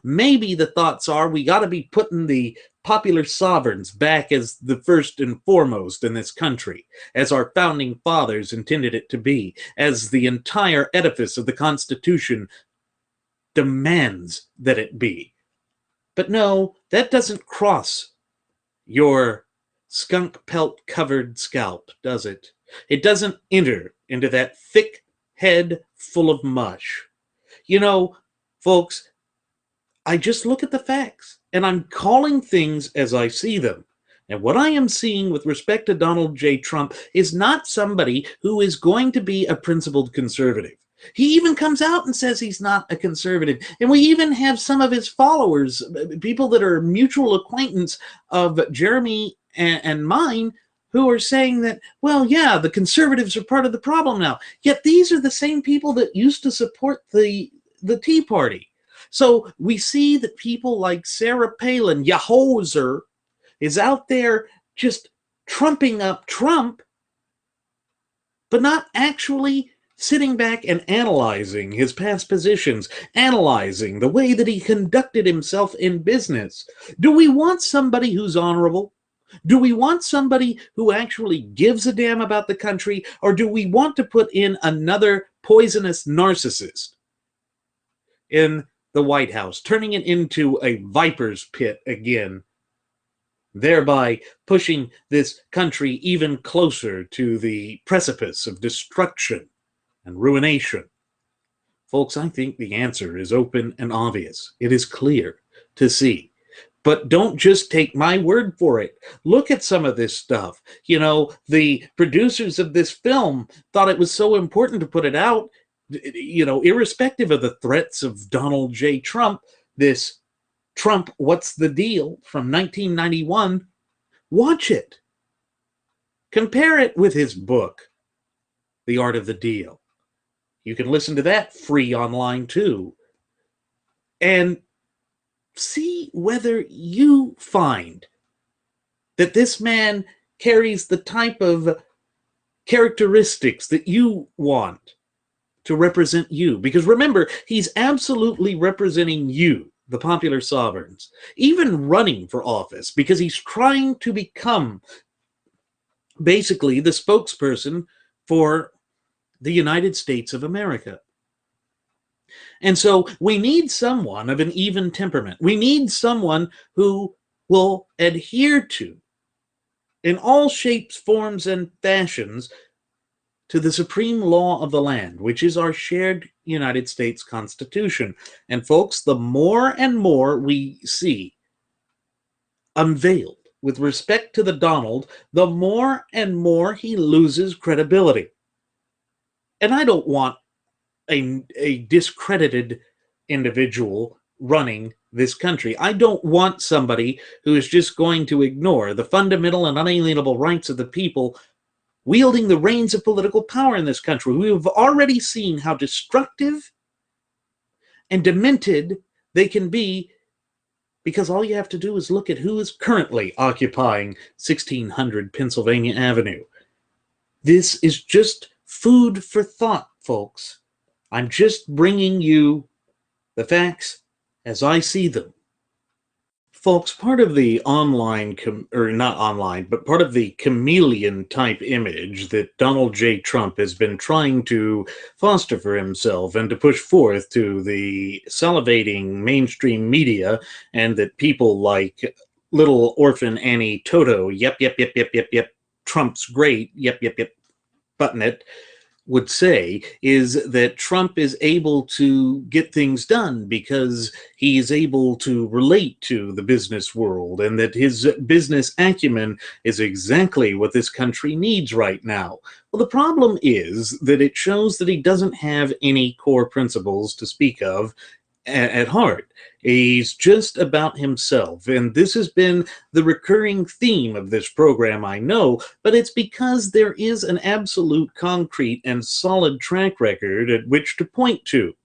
Maybe the thoughts are we got to be putting the popular sovereigns back as the first and foremost in this country, as our founding fathers intended it to be, as the entire edifice of the Constitution demands that it be. But no, that doesn't cross your skunk pelt covered scalp, does it? It doesn't enter into that thick head full of mush. Folks, I just look at the facts, and I'm calling things as I see them. And what I am seeing with respect to Donald J. Trump is not somebody who is going to be a principled conservative. He even comes out and says he's not a conservative. And we even have some of his followers, people that are mutual acquaintance of Jeremy and mine, who are saying that, well, yeah, the conservatives are part of the problem now. Yet these are the same people that used to support the Tea Party. So we see that people like Sarah Palin, Yahoser, is out there just trumping up Trump, but not actually sitting back and analyzing his past positions, analyzing the way that he conducted himself in business. Do we want somebody who's honorable? Do we want somebody who actually gives a damn about the country? Or do we want to put in another poisonous narcissist in the White House, turning it into a viper's pit again, thereby pushing this country even closer to the precipice of destruction and ruination? Folks, I think the answer is open and obvious. It is clear to see. But don't just take my word for it. Look at some of this stuff. You know, the producers of this film thought it was so important to put it out, you know, irrespective of the threats of Donald J. Trump, this Trump, What's the Deal from 1991. Watch it. Compare it with his book, The Art of the Deal. You can listen to that free online too. And see whether you find that this man carries the type of characteristics that you want to represent you. Because remember, he's absolutely representing you, the popular sovereigns, even running for office, because he's trying to become basically the spokesperson for the United States of America. And so we need someone of an even temperament. We need someone who will adhere to, in all shapes, forms, and fashions, to the supreme law of the land, which is our shared United States Constitution. And folks, the more and more we see unveiled with respect to the Donald, the more and more he loses credibility. And I don't want a discredited individual running this country. I don't want somebody who is just going to ignore the fundamental and unalienable rights of the people wielding the reins of political power in this country. We have already seen how destructive and demented they can be, because all you have to do is look at who is currently occupying 1600 Pennsylvania Avenue. This is just food for thought, folks. I'm just bringing you the facts as I see them. Folks, part of the online, or not online, but part of the chameleon type image that Donald J. Trump has been trying to foster for himself and to push forth to the salivating mainstream media, and that people like little orphan Annie Toto, yep, Trump's great, yep, button it, would say, is that Trump is able to get things done because he is able to relate to the business world, and that his business acumen is exactly what this country needs right now. Well, the problem is that it shows that he doesn't have any core principles to speak of at heart. He's just about himself, and this has been the recurring theme of this program, I know, but it's because there is an absolute concrete and solid track record at which to point to.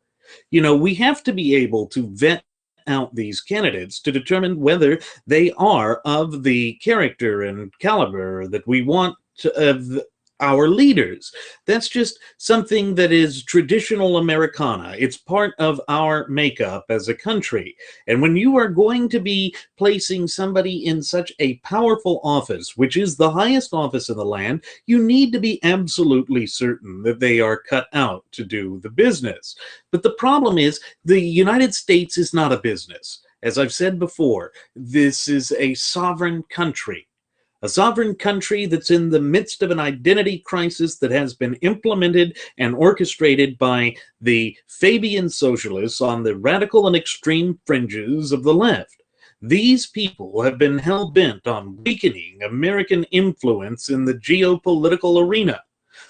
You know, we have to be able to vet out these candidates to determine whether they are of the character and caliber that we want of our leaders. That's just something that is traditional Americana. It's part of our makeup as a country. And when you are going to be placing somebody in such a powerful office, which is the highest office in the land, you need to be absolutely certain that they are cut out to do the business. But the problem is, the United States is not a business. As I've said before, this is a sovereign country. A sovereign country that's in the midst of an identity crisis that has been implemented and orchestrated by the Fabian socialists on the radical and extreme fringes of the left. These people have been hell-bent on weakening American influence in the geopolitical arena.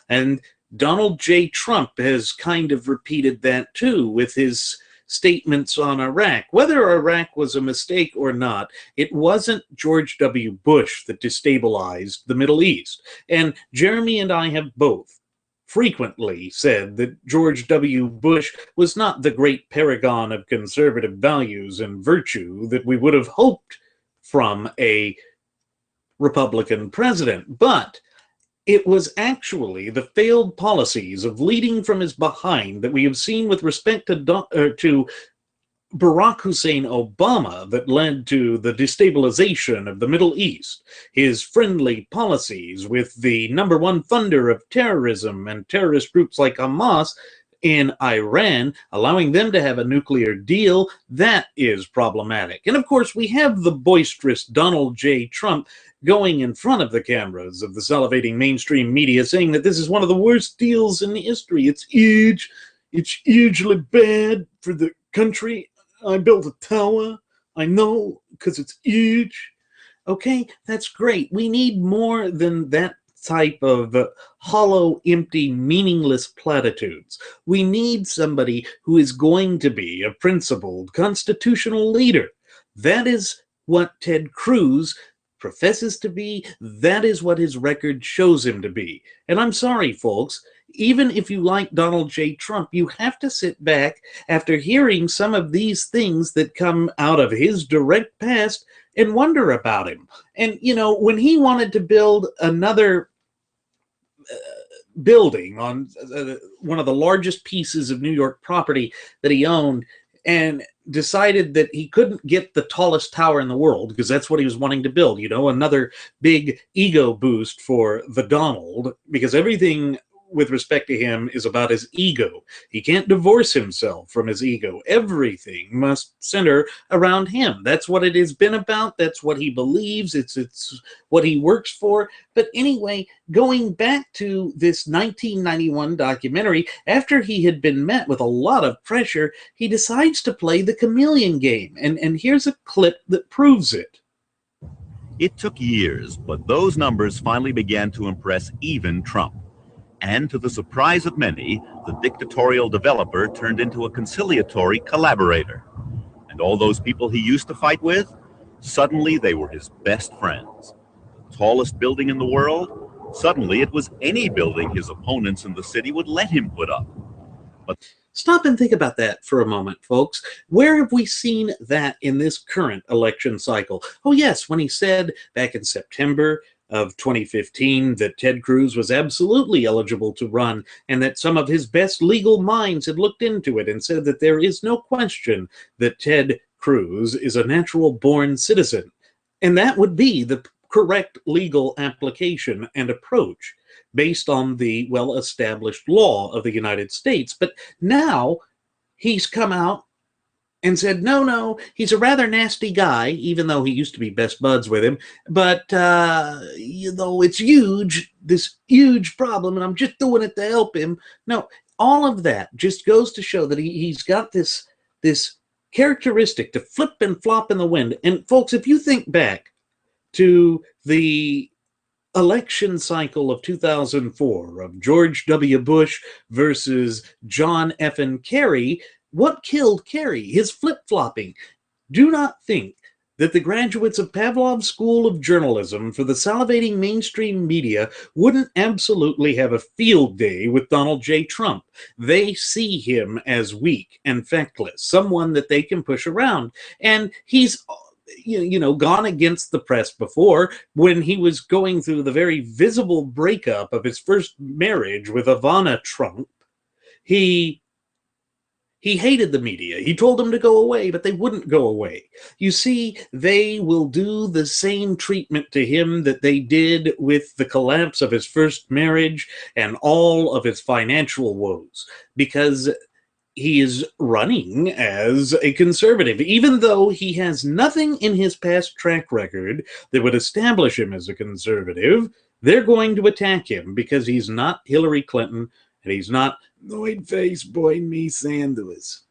And Donald J. Trump has kind of repeated that too with his statements on Iraq. Whether Iraq was a mistake or not, it wasn't George W. Bush that destabilized the Middle East. And Jeremy and I have both frequently said that George W. Bush was not the great paragon of conservative values and virtue that we would have hoped from a Republican president. But it was actually the failed policies of leading from his behind that we have seen with respect to Barack Hussein Obama that led to the destabilization of the Middle East. His friendly policies with the #1 funder of terrorism and terrorist groups like Hamas in Iran, allowing them to have a nuclear deal, that is problematic. And of course, we have the boisterous Donald J. Trump going in front of the cameras of the salivating mainstream media saying that this is one of the worst deals in history. It's huge. It's hugely bad for the country. I built a tower. I know, because it's huge. Okay, that's great. We need more than that type of hollow, empty, meaningless platitudes. We need somebody who is going to be a principled constitutional leader. That is what Ted Cruz professes to be. That is what his record shows him to be. And I'm sorry, folks, even if you like Donald J. Trump, you have to sit back after hearing some of these things that come out of his direct past and wonder about him. And, you know, when he wanted to build another building on one of the largest pieces of New York property that he owned, and decided that he couldn't get the tallest tower in the world because that's what he was wanting to build, you know, another big ego boost for the Donald, because everything with respect to him is about his ego. He can't divorce himself from his ego. Everything must center around him. That's what it has been about. That's what he believes. It's what he works for. But anyway, going back to this 1991 documentary, after he had been met with a lot of pressure, he decides to play the chameleon game. And here's a clip that proves it. It took years, but those numbers finally began to impress even Trump. And to the surprise of many, the dictatorial developer turned into a conciliatory collaborator. And all those people he used to fight with, suddenly they were his best friends. The tallest building in the world, suddenly it was any building his opponents in the city would let him put up. But stop and think about that for a moment, folks. Where have we seen that in this current election cycle? Oh, yes, when he said back in September of 2015 that Ted Cruz was absolutely eligible to run, and that some of his best legal minds had looked into it and said that there is no question that Ted Cruz is a natural-born citizen. And that would be the correct legal application and approach based on the well-established law of the United States. But now he's come out and said, no, he's a rather nasty guy, even though he used to be best buds with him. But, you know, it's huge, this huge problem, and I'm just doing it to help him. No, all of that just goes to show that he's got this characteristic to flip and flop in the wind. And, folks, if you think back to the election cycle of 2004 of George W. Bush versus John F. Kerry, what killed Kerry? His flip-flopping. Do not think that the graduates of Pavlov's School of Journalism for the salivating mainstream media wouldn't absolutely have a field day with Donald J. Trump. They see him as weak and feckless, someone that they can push around. And he's gone against the press before when he was going through the very visible breakup of his first marriage with Ivana Trump. He hated the media. He told them to go away, but they wouldn't go away. You see, they will do the same treatment to him that they did with the collapse of his first marriage and all of his financial woes, because he is running as a conservative. Even though he has nothing in his past track record that would establish him as a conservative, they're going to attack him because he's not Hillary Clinton and he's not Lloyd-face boy me Sanders.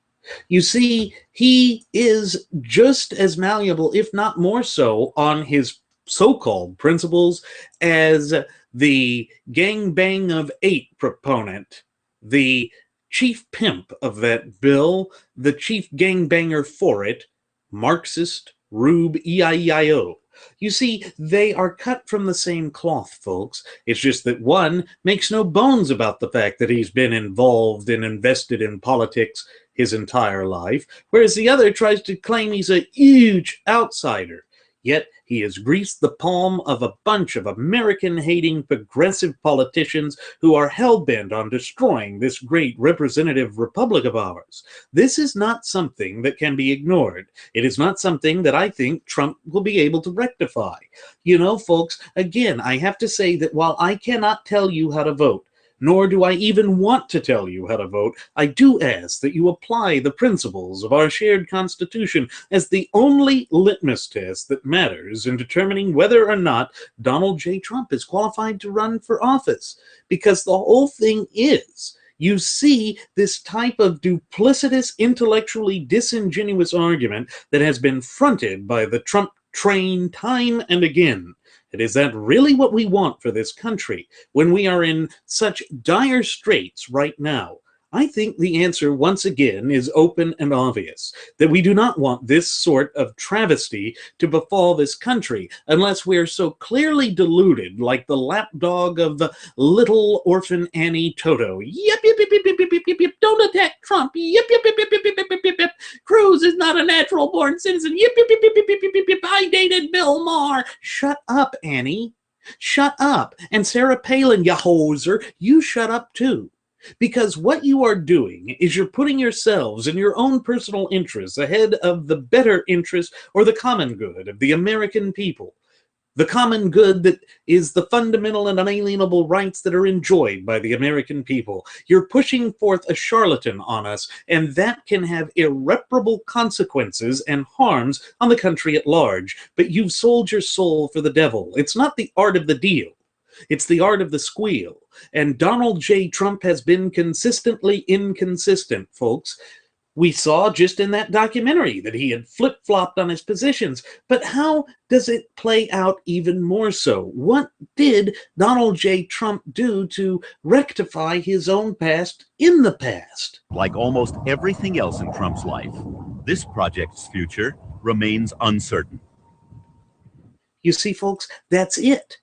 You see, he is just as malleable, if not more so, on his so-called principles as the gangbang of 8 proponent, the chief pimp of that bill, the chief gangbanger for it, Marxist Rube E-I-E-I-O. You see, they are cut from the same cloth, folks. It's just that one makes no bones about the fact that he's been involved and invested in politics his entire life, whereas the other tries to claim he's a huge outsider. Yet he has greased the palm of a bunch of American-hating progressive politicians who are hell-bent on destroying this great representative republic of ours. This is not something that can be ignored. It is not something that I think Trump will be able to rectify. You know, folks, again, I have to say that while I cannot tell you how to vote, nor do I even want to tell you how to vote, I do ask that you apply the principles of our shared Constitution as the only litmus test that matters in determining whether or not Donald J. Trump is qualified to run for office. Because the whole thing is, you see this type of duplicitous, intellectually disingenuous argument that has been fronted by the Trump train time and again. And is that really what we want for this country when we are in such dire straits right now? I think the answer, once again, is open and obvious, that we do not want this sort of travesty to befall this country unless we are so clearly deluded, like the lapdog of the little orphan Annie Toto. Yip, yip, yip, yip, yip, yip, yip, yip, don't attack Trump. Yip, yip, yip, yip, yip, yip, yip, yip, yip. Cruz is not a natural-born citizen. Yip, yip, yip, yip, yip, yip, yip, yip. I dated Bill Maher. Shut up, Annie. Shut up. And Sarah Palin, ya hoser, you shut up too. Because what you are doing is you're putting yourselves and your own personal interests ahead of the better interest or the common good of the American people. The common good that is the fundamental and unalienable rights that are enjoyed by the American people. You're pushing forth a charlatan on us, and that can have irreparable consequences and harms on the country at large. But you've sold your soul for the devil. It's not the art of the deal. It's the art of the squeal. And Donald J. Trump has been consistently inconsistent, folks. We saw just in that documentary that he had flip-flopped on his positions. But how does it play out even more so? What did Donald J. Trump do to rectify his own past in the past? Like almost everything else in Trump's life, this project's future remains uncertain. You see, folks, that's it.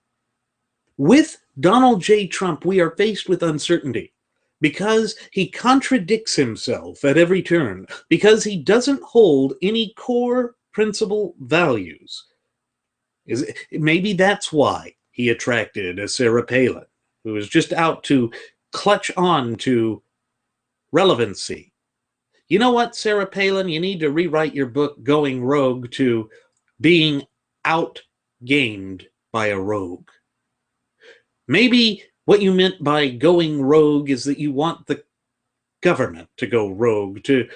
With Donald J. Trump, we are faced with uncertainty because he contradicts himself at every turn, because he doesn't hold any core principal values. Maybe that's why he attracted a Sarah Palin, who was just out to clutch on to relevancy. You know what, Sarah Palin? You need to rewrite your book, Going Rogue, to being outgamed by a rogue. Maybe what you meant by going rogue is that you want the government to go rogue, to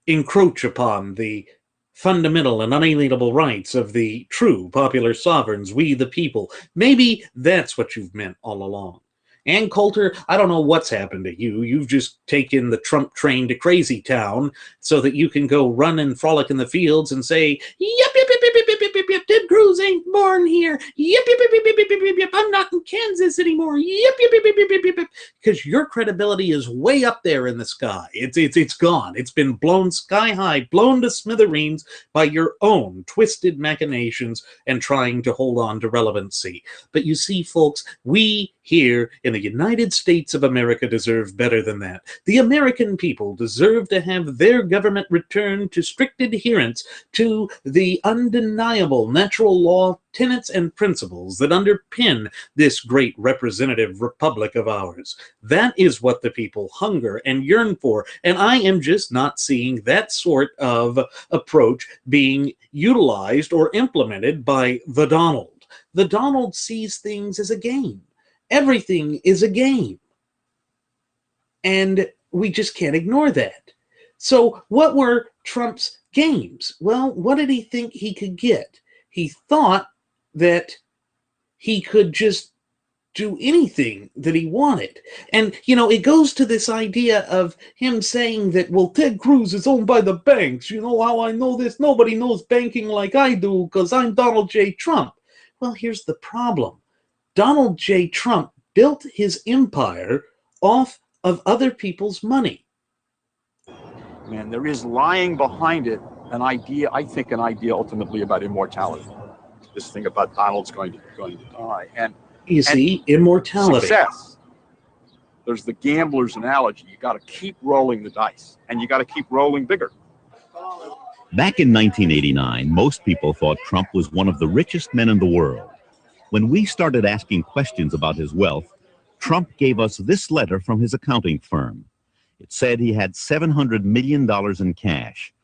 encroach upon the fundamental and unalienable rights of the true popular sovereigns, we the people. Maybe that's what you've meant all along. Ann Coulter, I don't know what's happened to you. You've just taken the Trump train to Crazy Town so that you can go run and frolic in the fields and say, yep, yep, yep, yep, yep, yep, yep, yep, Ted Cruz ain't born here. Yep, yep, yep, yep, yep, yep, yep, yep, I'm not in Kansas anymore. Yep, yep, yep, yep, yep, yep, yep. Because your credibility is way up there in the sky. It's gone. It's been blown sky high, blown to smithereens by your own twisted machinations and trying to hold on to relevancy. But you see, folks, we here in the United States of America deserve better than that. The American people deserve to have their government return to strict adherence to the undeniable natural law tenets and principles that underpin this great representative republic of ours. That is what the people hunger and yearn for, and I am just not seeing that sort of approach being utilized or implemented by the Donald. The Donald sees things as a game. Everything is a game. And we just can't ignore that. So what were Trump's games? Well, what did he think he could get? He thought that he could just do anything that he wanted. And, you know, it goes to this idea of him saying that, well, Ted Cruz is owned by the banks. You know how I know this? Nobody knows banking like I do because I'm Donald J. Trump. Well, here's the problem. Donald J. Trump built his empire off of other people's money. Man, there is lying behind it an idea, I think an idea ultimately about immortality. This thing about Donald's going to die. And you see, immortality. Success. There's the gambler's analogy. You got to keep rolling the dice, and you got to keep rolling bigger. Back in 1989, most people thought Trump was one of the richest men in the world. When we started asking questions about his wealth, Trump gave us this letter from his accounting firm. It said he had $700 million in cash.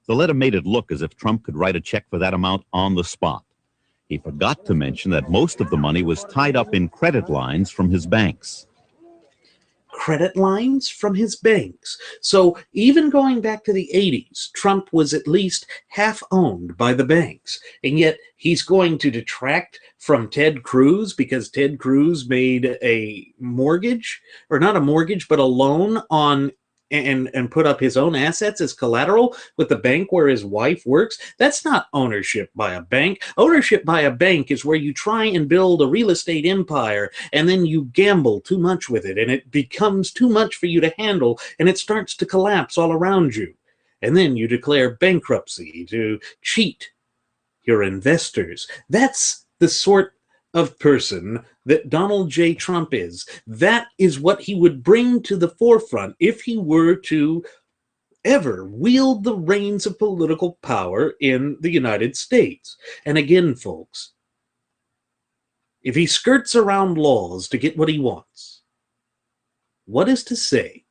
The letter made it look as if Trump could write a check for that amount on the spot. He forgot to mention that most of the money was tied up in credit lines from his banks. credit lines from his banks. So even going back to the 80s, Trump was at least half owned by the banks. And yet he's going to detract from Ted Cruz because Ted Cruz made a mortgage, or not a mortgage, but a loan on and put up his own assets as collateral with the bank where his wife works. That's not ownership by a bank. Ownership by a bank is where you try and build a real estate empire and then you gamble too much with it and it becomes too much for you to handle and it starts to collapse all around you. And then you declare bankruptcy to cheat your investors. That's the sort of person that Donald J. Trump is. That is what he would bring to the forefront if he were to ever wield the reins of political power in the United States. And again, folks, if he skirts around laws to get what he wants, what is to say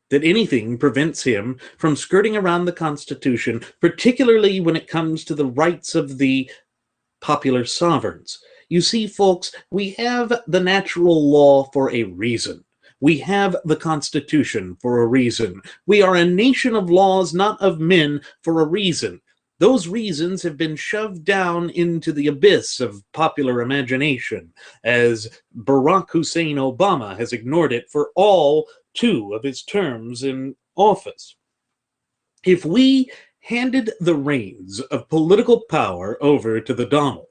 that anything prevents him from skirting around the Constitution, particularly when it comes to the rights of the popular sovereigns? You see, folks, we have the natural law for a reason. We have the Constitution for a reason. We are a nation of laws, not of men, for a reason. Those reasons have been shoved down into the abyss of popular imagination, as Barack Hussein Obama has ignored it for all 2 of his terms in office. If we handed the reins of political power over to the Donald,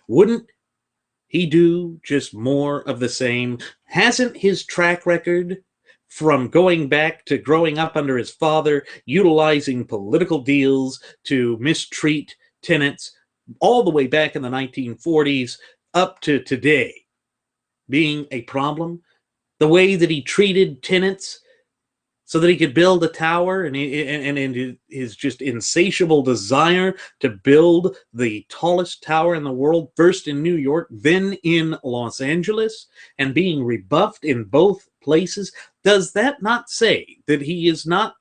wouldn't he do just more of the same? Hasn't his track record from going back to growing up under his father, utilizing political deals to mistreat tenants all the way back in the 1940s up to today being a problem? The way that he treated tenants so that he could build a tower, and his just insatiable desire to build the tallest tower in the world, first in New York, then in Los Angeles, and being rebuffed in both places, does that not say that he is not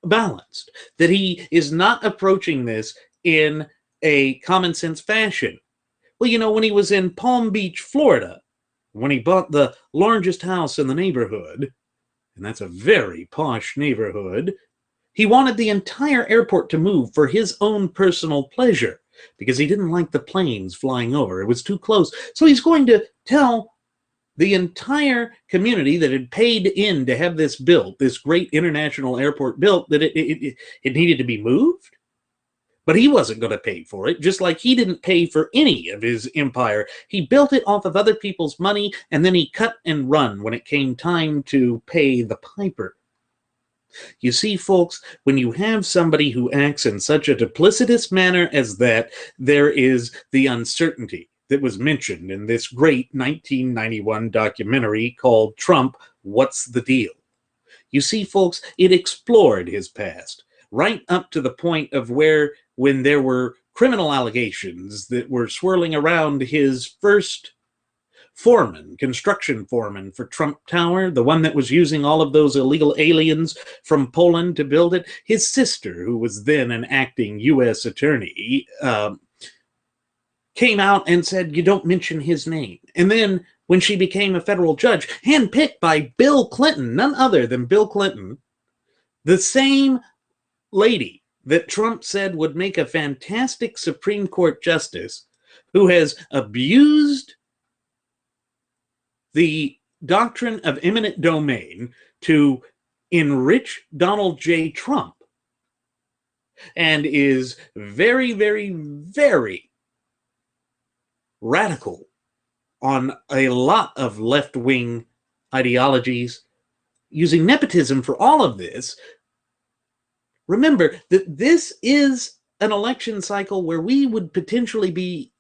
balanced, that he is not approaching this in a common sense fashion? Well, you know, when he was in Palm Beach, Florida, when he bought the largest house in the neighborhood, and that's a very posh neighborhood, he wanted the entire airport to move for his own personal pleasure because he didn't like the planes flying over. It was too close. So he's going to tell the entire community that had paid in to have this built, this great international airport built, that it needed to be moved. But he wasn't going to pay for it, just like he didn't pay for any of his empire. He built it off of other people's money, and then he cut and run when it came time to pay the piper. You see, folks, when you have somebody who acts in such a duplicitous manner as that, there is the uncertainty that was mentioned in this great 1991 documentary called Trump, What's the Deal? You see, folks, it explored his past, right up to the point of when there were criminal allegations that were swirling around his first construction foreman for Trump Tower, the one that was using all of those illegal aliens from Poland to build it. His sister, who was then an acting U.S. attorney, came out and said, you don't mention his name. And then when she became a federal judge, handpicked by Bill Clinton, none other than Bill Clinton, the same lady that Trump said would make a fantastic Supreme Court justice, who has abused the doctrine of eminent domain to enrich Donald J. Trump, and is very, very, very radical on a lot of left-wing ideologies, using nepotism for all of this. Remember that this is an election cycle where we would potentially be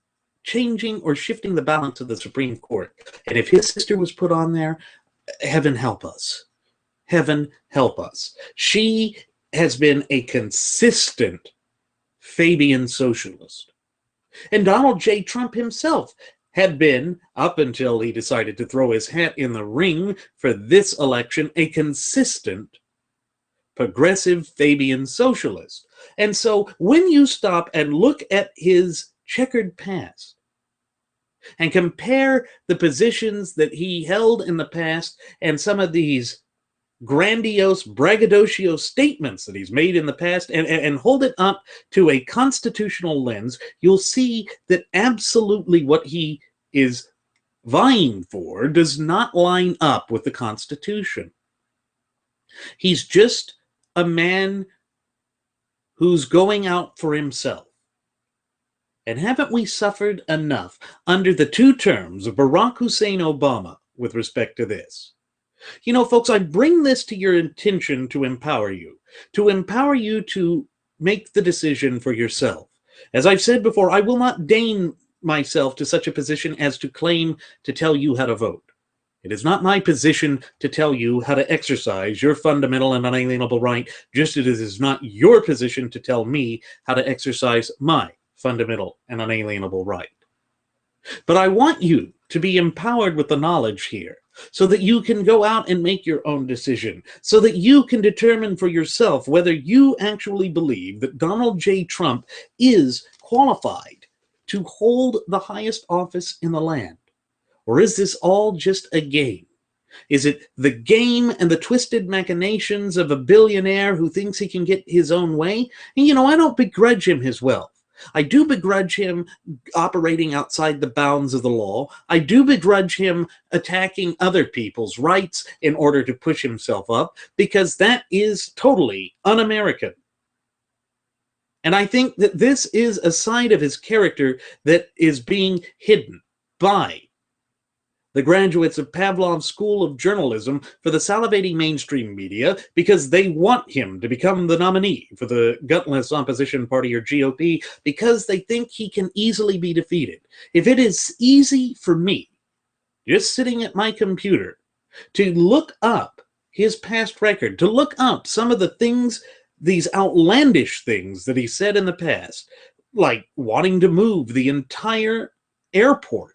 changing or shifting the balance of the Supreme Court. And if his sister was put on there, heaven help us. Heaven help us. She has been a consistent Fabian socialist. And Donald J. Trump himself had been, up until he decided to throw his hat in the ring for this election, a consistent progressive Fabian socialist. And so when you stop and look at his checkered past, and compare the positions that he held in the past and some of these grandiose, braggadocio statements that he's made in the past, and hold it up to a constitutional lens, you'll see that absolutely what he is vying for does not line up with the Constitution. He's just a man who's going out for himself. And haven't we suffered enough under the two terms of Barack Hussein Obama with respect to this? You know, folks, I bring this to your attention to empower you to make the decision for yourself. As I've said before, I will not deign myself to such a position as to claim to tell you how to vote. It is not my position to tell you how to exercise your fundamental and unalienable right, just as it is not your position to tell me how to exercise my fundamental and unalienable right. But I want you to be empowered with the knowledge here so that you can go out and make your own decision, so that you can determine for yourself whether you actually believe that Donald J. Trump is qualified to hold the highest office in the land. Or is this all just a game? Is it the game and the twisted machinations of a billionaire who thinks he can get his own way? And, you know, I don't begrudge him his wealth. I do begrudge him operating outside the bounds of the law. I do begrudge him attacking other people's rights in order to push himself up, because that is totally un-American. And I think that this is a side of his character that is being hidden by the graduates of Pavlov's School of Journalism for the salivating mainstream media, because they want him to become the nominee for the gutless opposition party, or GOP, because they think he can easily be defeated. If it is easy for me, just sitting at my computer, to look up his past record, to look up some of the things, these outlandish things that he said in the past, like wanting to move the entire airport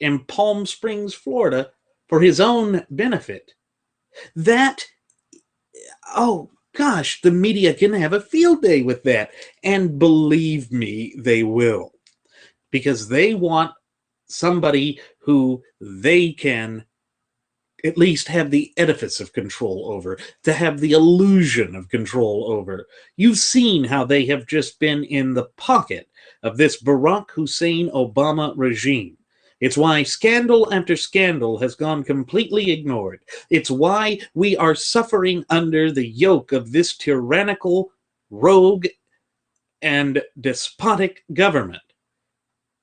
in Palm Springs, Florida, for his own benefit, that, oh gosh, the media can have a field day with that. And believe me, they will. Because they want somebody who they can at least have the edifice of control over, to have the illusion of control over. You've seen how they have just been in the pocket of this Barack Hussein Obama regime. It's why scandal after scandal has gone completely ignored. It's why we are suffering under the yoke of this tyrannical, rogue, and despotic government.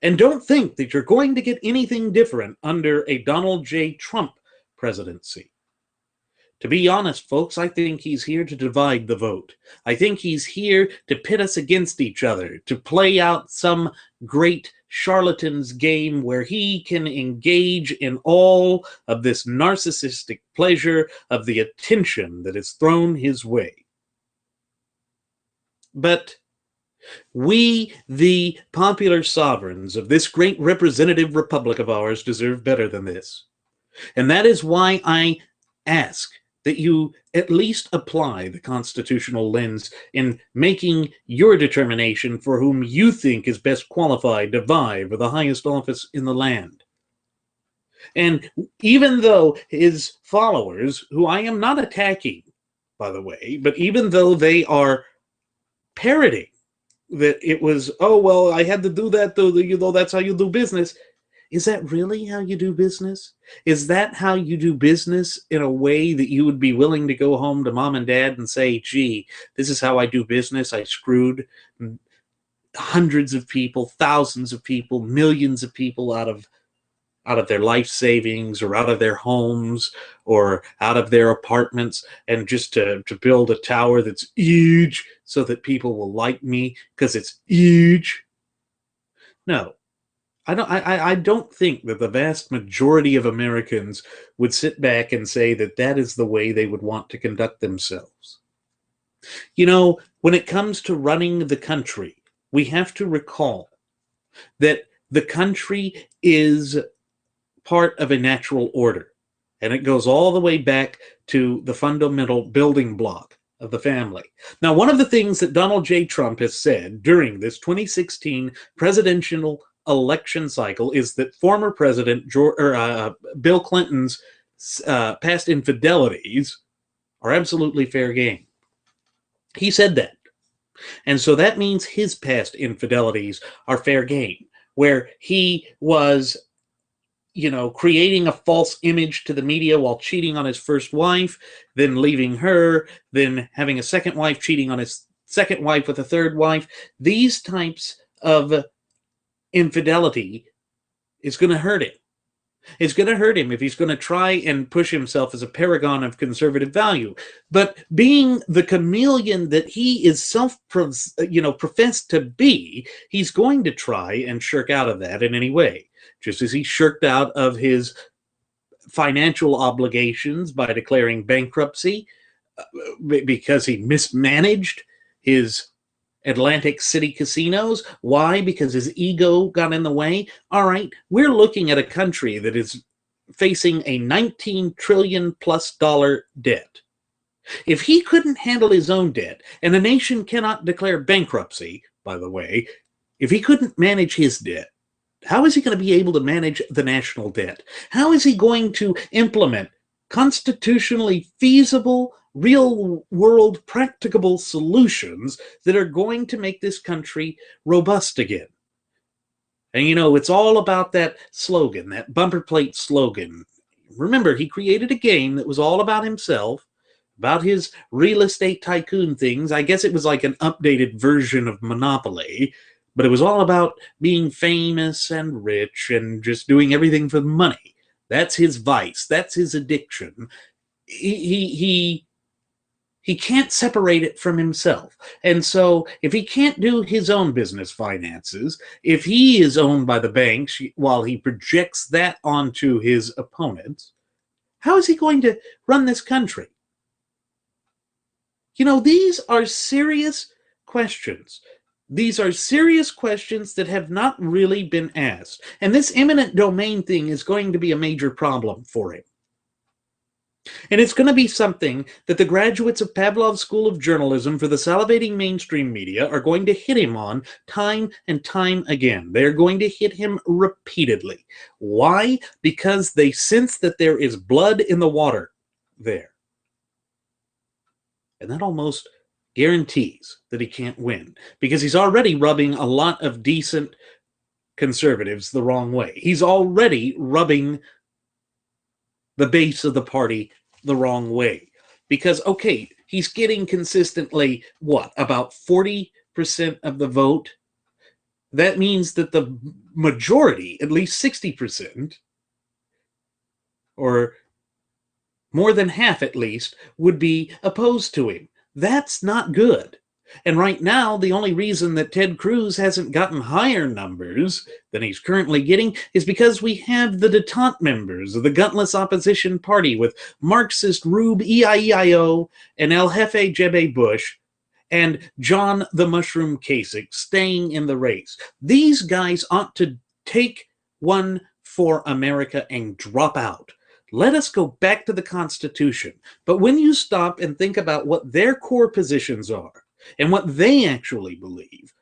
And don't think that you're going to get anything different under a Donald J. Trump presidency. To be honest, folks, I think he's here to divide the vote. I think he's here to pit us against each other, to play out some great charlatan's game where he can engage in all of this narcissistic pleasure of the attention that is thrown his way. But we, the popular sovereigns of this great representative republic of ours, deserve better than this. And that is why I ask that you at least apply the constitutional lens in making your determination for whom you think is best qualified to vie for the highest office in the land. And even though his followers, who I am not attacking, by the way, but even though they are parroting that it was, oh, well, I had to do that, though, you know, that's how you do business. Is that really how you do business? Is that how you do business in a way that you would be willing to go home to mom and dad and say, gee, this is how I do business. I screwed hundreds of people, thousands of people, millions of people out of their life savings, or out of their homes, or out of their apartments, and just to build a tower that's huge so that people will like me because it's huge? No. I don't think that the vast majority of Americans would sit back and say that that is the way they would want to conduct themselves. You know, when it comes to running the country, we have to recall that the country is part of a natural order, and it goes all the way back to the fundamental building block of the family. Now, one of the things that Donald J. Trump has said during this 2016 presidential election cycle is that former President Bill Clinton's past infidelities are absolutely fair game. He said that. And so that means his past infidelities are fair game, where he was, creating a false image to the media while cheating on his first wife, then leaving her, then having a second wife, cheating on his second wife with a third wife. These types of infidelity is going to hurt him. It's going to hurt him if he's going to try and push himself as a paragon of conservative value. But being the chameleon that he is professed to be, he's going to try and shirk out of that in any way. Just as he shirked out of his financial obligations by declaring bankruptcy because he mismanaged his Atlantic City casinos. Why? Because his ego got in the way. All right, we're looking at a country that is facing a $19 trillion plus debt. If he couldn't handle his own debt, and the nation cannot declare bankruptcy, by the way, if he couldn't manage his debt, how is he going to be able to manage the national debt? How is he going to implement constitutionally feasible, real-world, practicable solutions that are going to make this country robust again? And it's all about that slogan, that bumper plate slogan. Remember, he created a game that was all about himself, about his real estate tycoon things. I guess it was like an updated version of Monopoly, but it was all about being famous and rich and just doing everything for the money. That's his vice. That's his addiction. He can't separate it from himself. And so if he can't do his own business finances, if he is owned by the banks while he projects that onto his opponents, how is he going to run this country? These are serious questions. These are serious questions that have not really been asked. And this eminent domain thing is going to be a major problem for him. And it's going to be something that the graduates of Pavlov's School of Journalism for the salivating mainstream media are going to hit him on time and time again. They're going to hit him repeatedly. Why? Because they sense that there is blood in the water there. And that almost guarantees that he can't win, because he's already rubbing a lot of decent conservatives the wrong way. He's already rubbing the base of the party the wrong way. Because, okay, he's getting consistently, about 40% of the vote? That means that the majority, at least 60%, or more than half at least, would be opposed to him. That's not good. And right now, the only reason that Ted Cruz hasn't gotten higher numbers than he's currently getting is because we have the detente members of the gutless opposition party with Marxist Rube EIEIO and El Jefe Jebe Bush and John the Mushroom Kasich staying in the race. These guys ought to take one for America and drop out. Let us go back to the Constitution. But when you stop and think about what their core positions are and what they actually believe,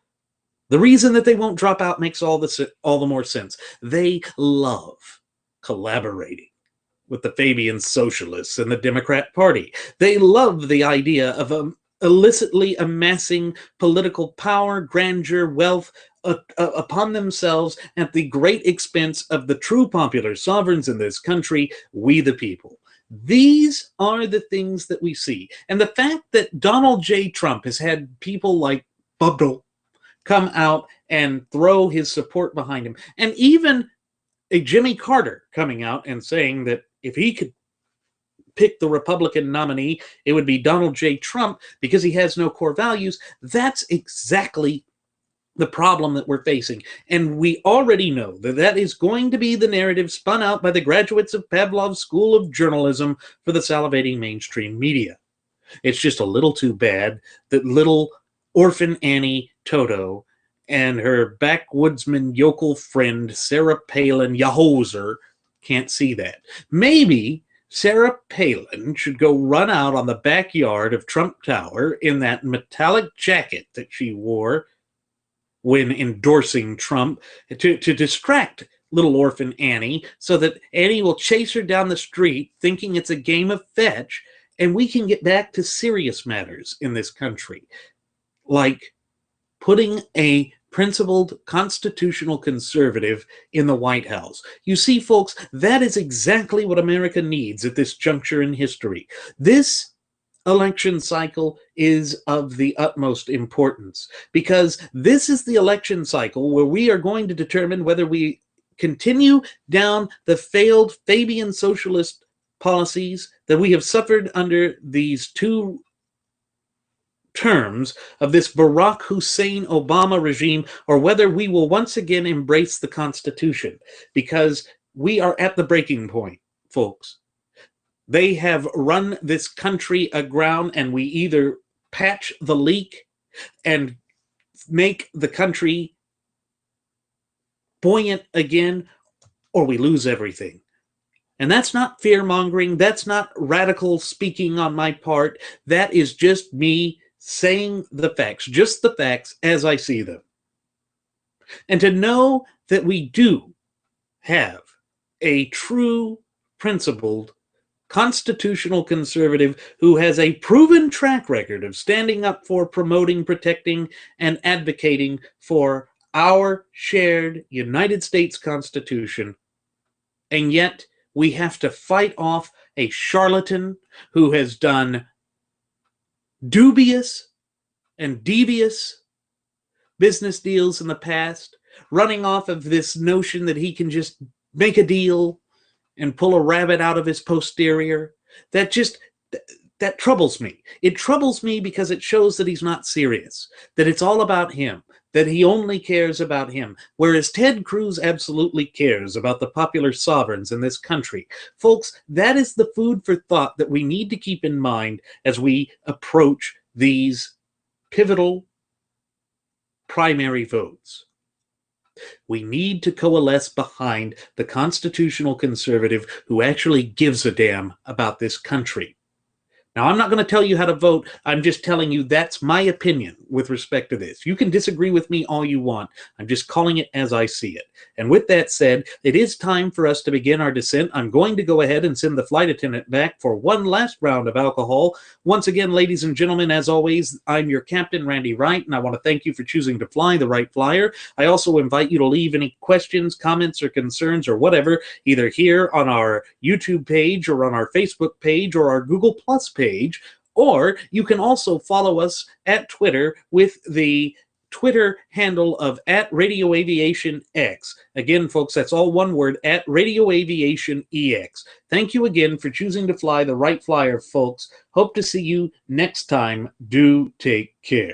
the reason that they won't drop out makes all the more sense. They love collaborating with the Fabian Socialists and the Democrat Party. They love the idea of illicitly amassing political power, grandeur, wealth upon themselves at the great expense of the true popular sovereigns in this country, we the people. These are the things that we see. And the fact that Donald J. Trump has had people like Bob Dole come out and throw his support behind him, and even a Jimmy Carter coming out and saying that if he could pick the Republican nominee, it would be Donald J. Trump because he has no core values. That's exactly the problem that we're facing. And we already know that that is going to be the narrative spun out by the graduates of Pavlov's School of Journalism for the salivating mainstream media. It's just a little too bad that little orphan Annie Toto and her backwoodsman yokel friend Sarah Palin Yahoser can't see that. Maybe Sarah Palin should go run out on the backyard of Trump Tower in that metallic jacket that she wore when endorsing Trump to distract little orphan Annie so that Annie will chase her down the street thinking it's a game of fetch, and we can get back to serious matters in this country, like putting a principled constitutional conservative in the White House. You see, folks, that is exactly what America needs at this juncture in history. This election cycle is of the utmost importance because this is the election cycle where we are going to determine whether we continue down the failed Fabian socialist policies that we have suffered under these two terms of this Barack Hussein Obama regime, or whether we will once again embrace the Constitution, because we are at the breaking point, folks. They have run this country aground, and we either patch the leak and make the country buoyant again, or we lose everything. And that's not fear-mongering. That's not radical speaking on my part. That is just me saying the facts, just the facts as I see them. And to know that we do have a true, principled, constitutional conservative who has a proven track record of standing up for, promoting, protecting, and advocating for our shared United States Constitution, and yet we have to fight off a charlatan who has done dubious and devious business deals in the past, running off of this notion that he can just make a deal and pull a rabbit out of his posterior. That troubles me. It troubles me because it shows that he's not serious, that it's all about him, that he only cares about him, whereas Ted Cruz absolutely cares about the popular sovereigns in this country. Folks, that is the food for thought that we need to keep in mind as we approach these pivotal primary votes. We need to coalesce behind the constitutional conservative who actually gives a damn about this country. Now, I'm not going to tell you how to vote. I'm just telling you that's my opinion with respect to this. You can disagree with me all you want. I'm just calling it as I see it. And with that said, it is time for us to begin our descent. I'm going to go ahead and send the flight attendant back for one last round of alcohol. Once again, ladies and gentlemen, as always, I'm your captain, Randy Wright, and I want to thank you for choosing to fly the Wright Flyer. I also invite you to leave any questions, comments, or concerns, or whatever, either here on our YouTube page or on our Facebook page or our Google Plus page, or you can also follow us at Twitter with the Twitter handle of @RadioAviationX. Again, folks, that's all one word, @RadioAviationEX. Thank you again for choosing to fly the Wright Flyer, folks. Hope to see you next time. Do take care.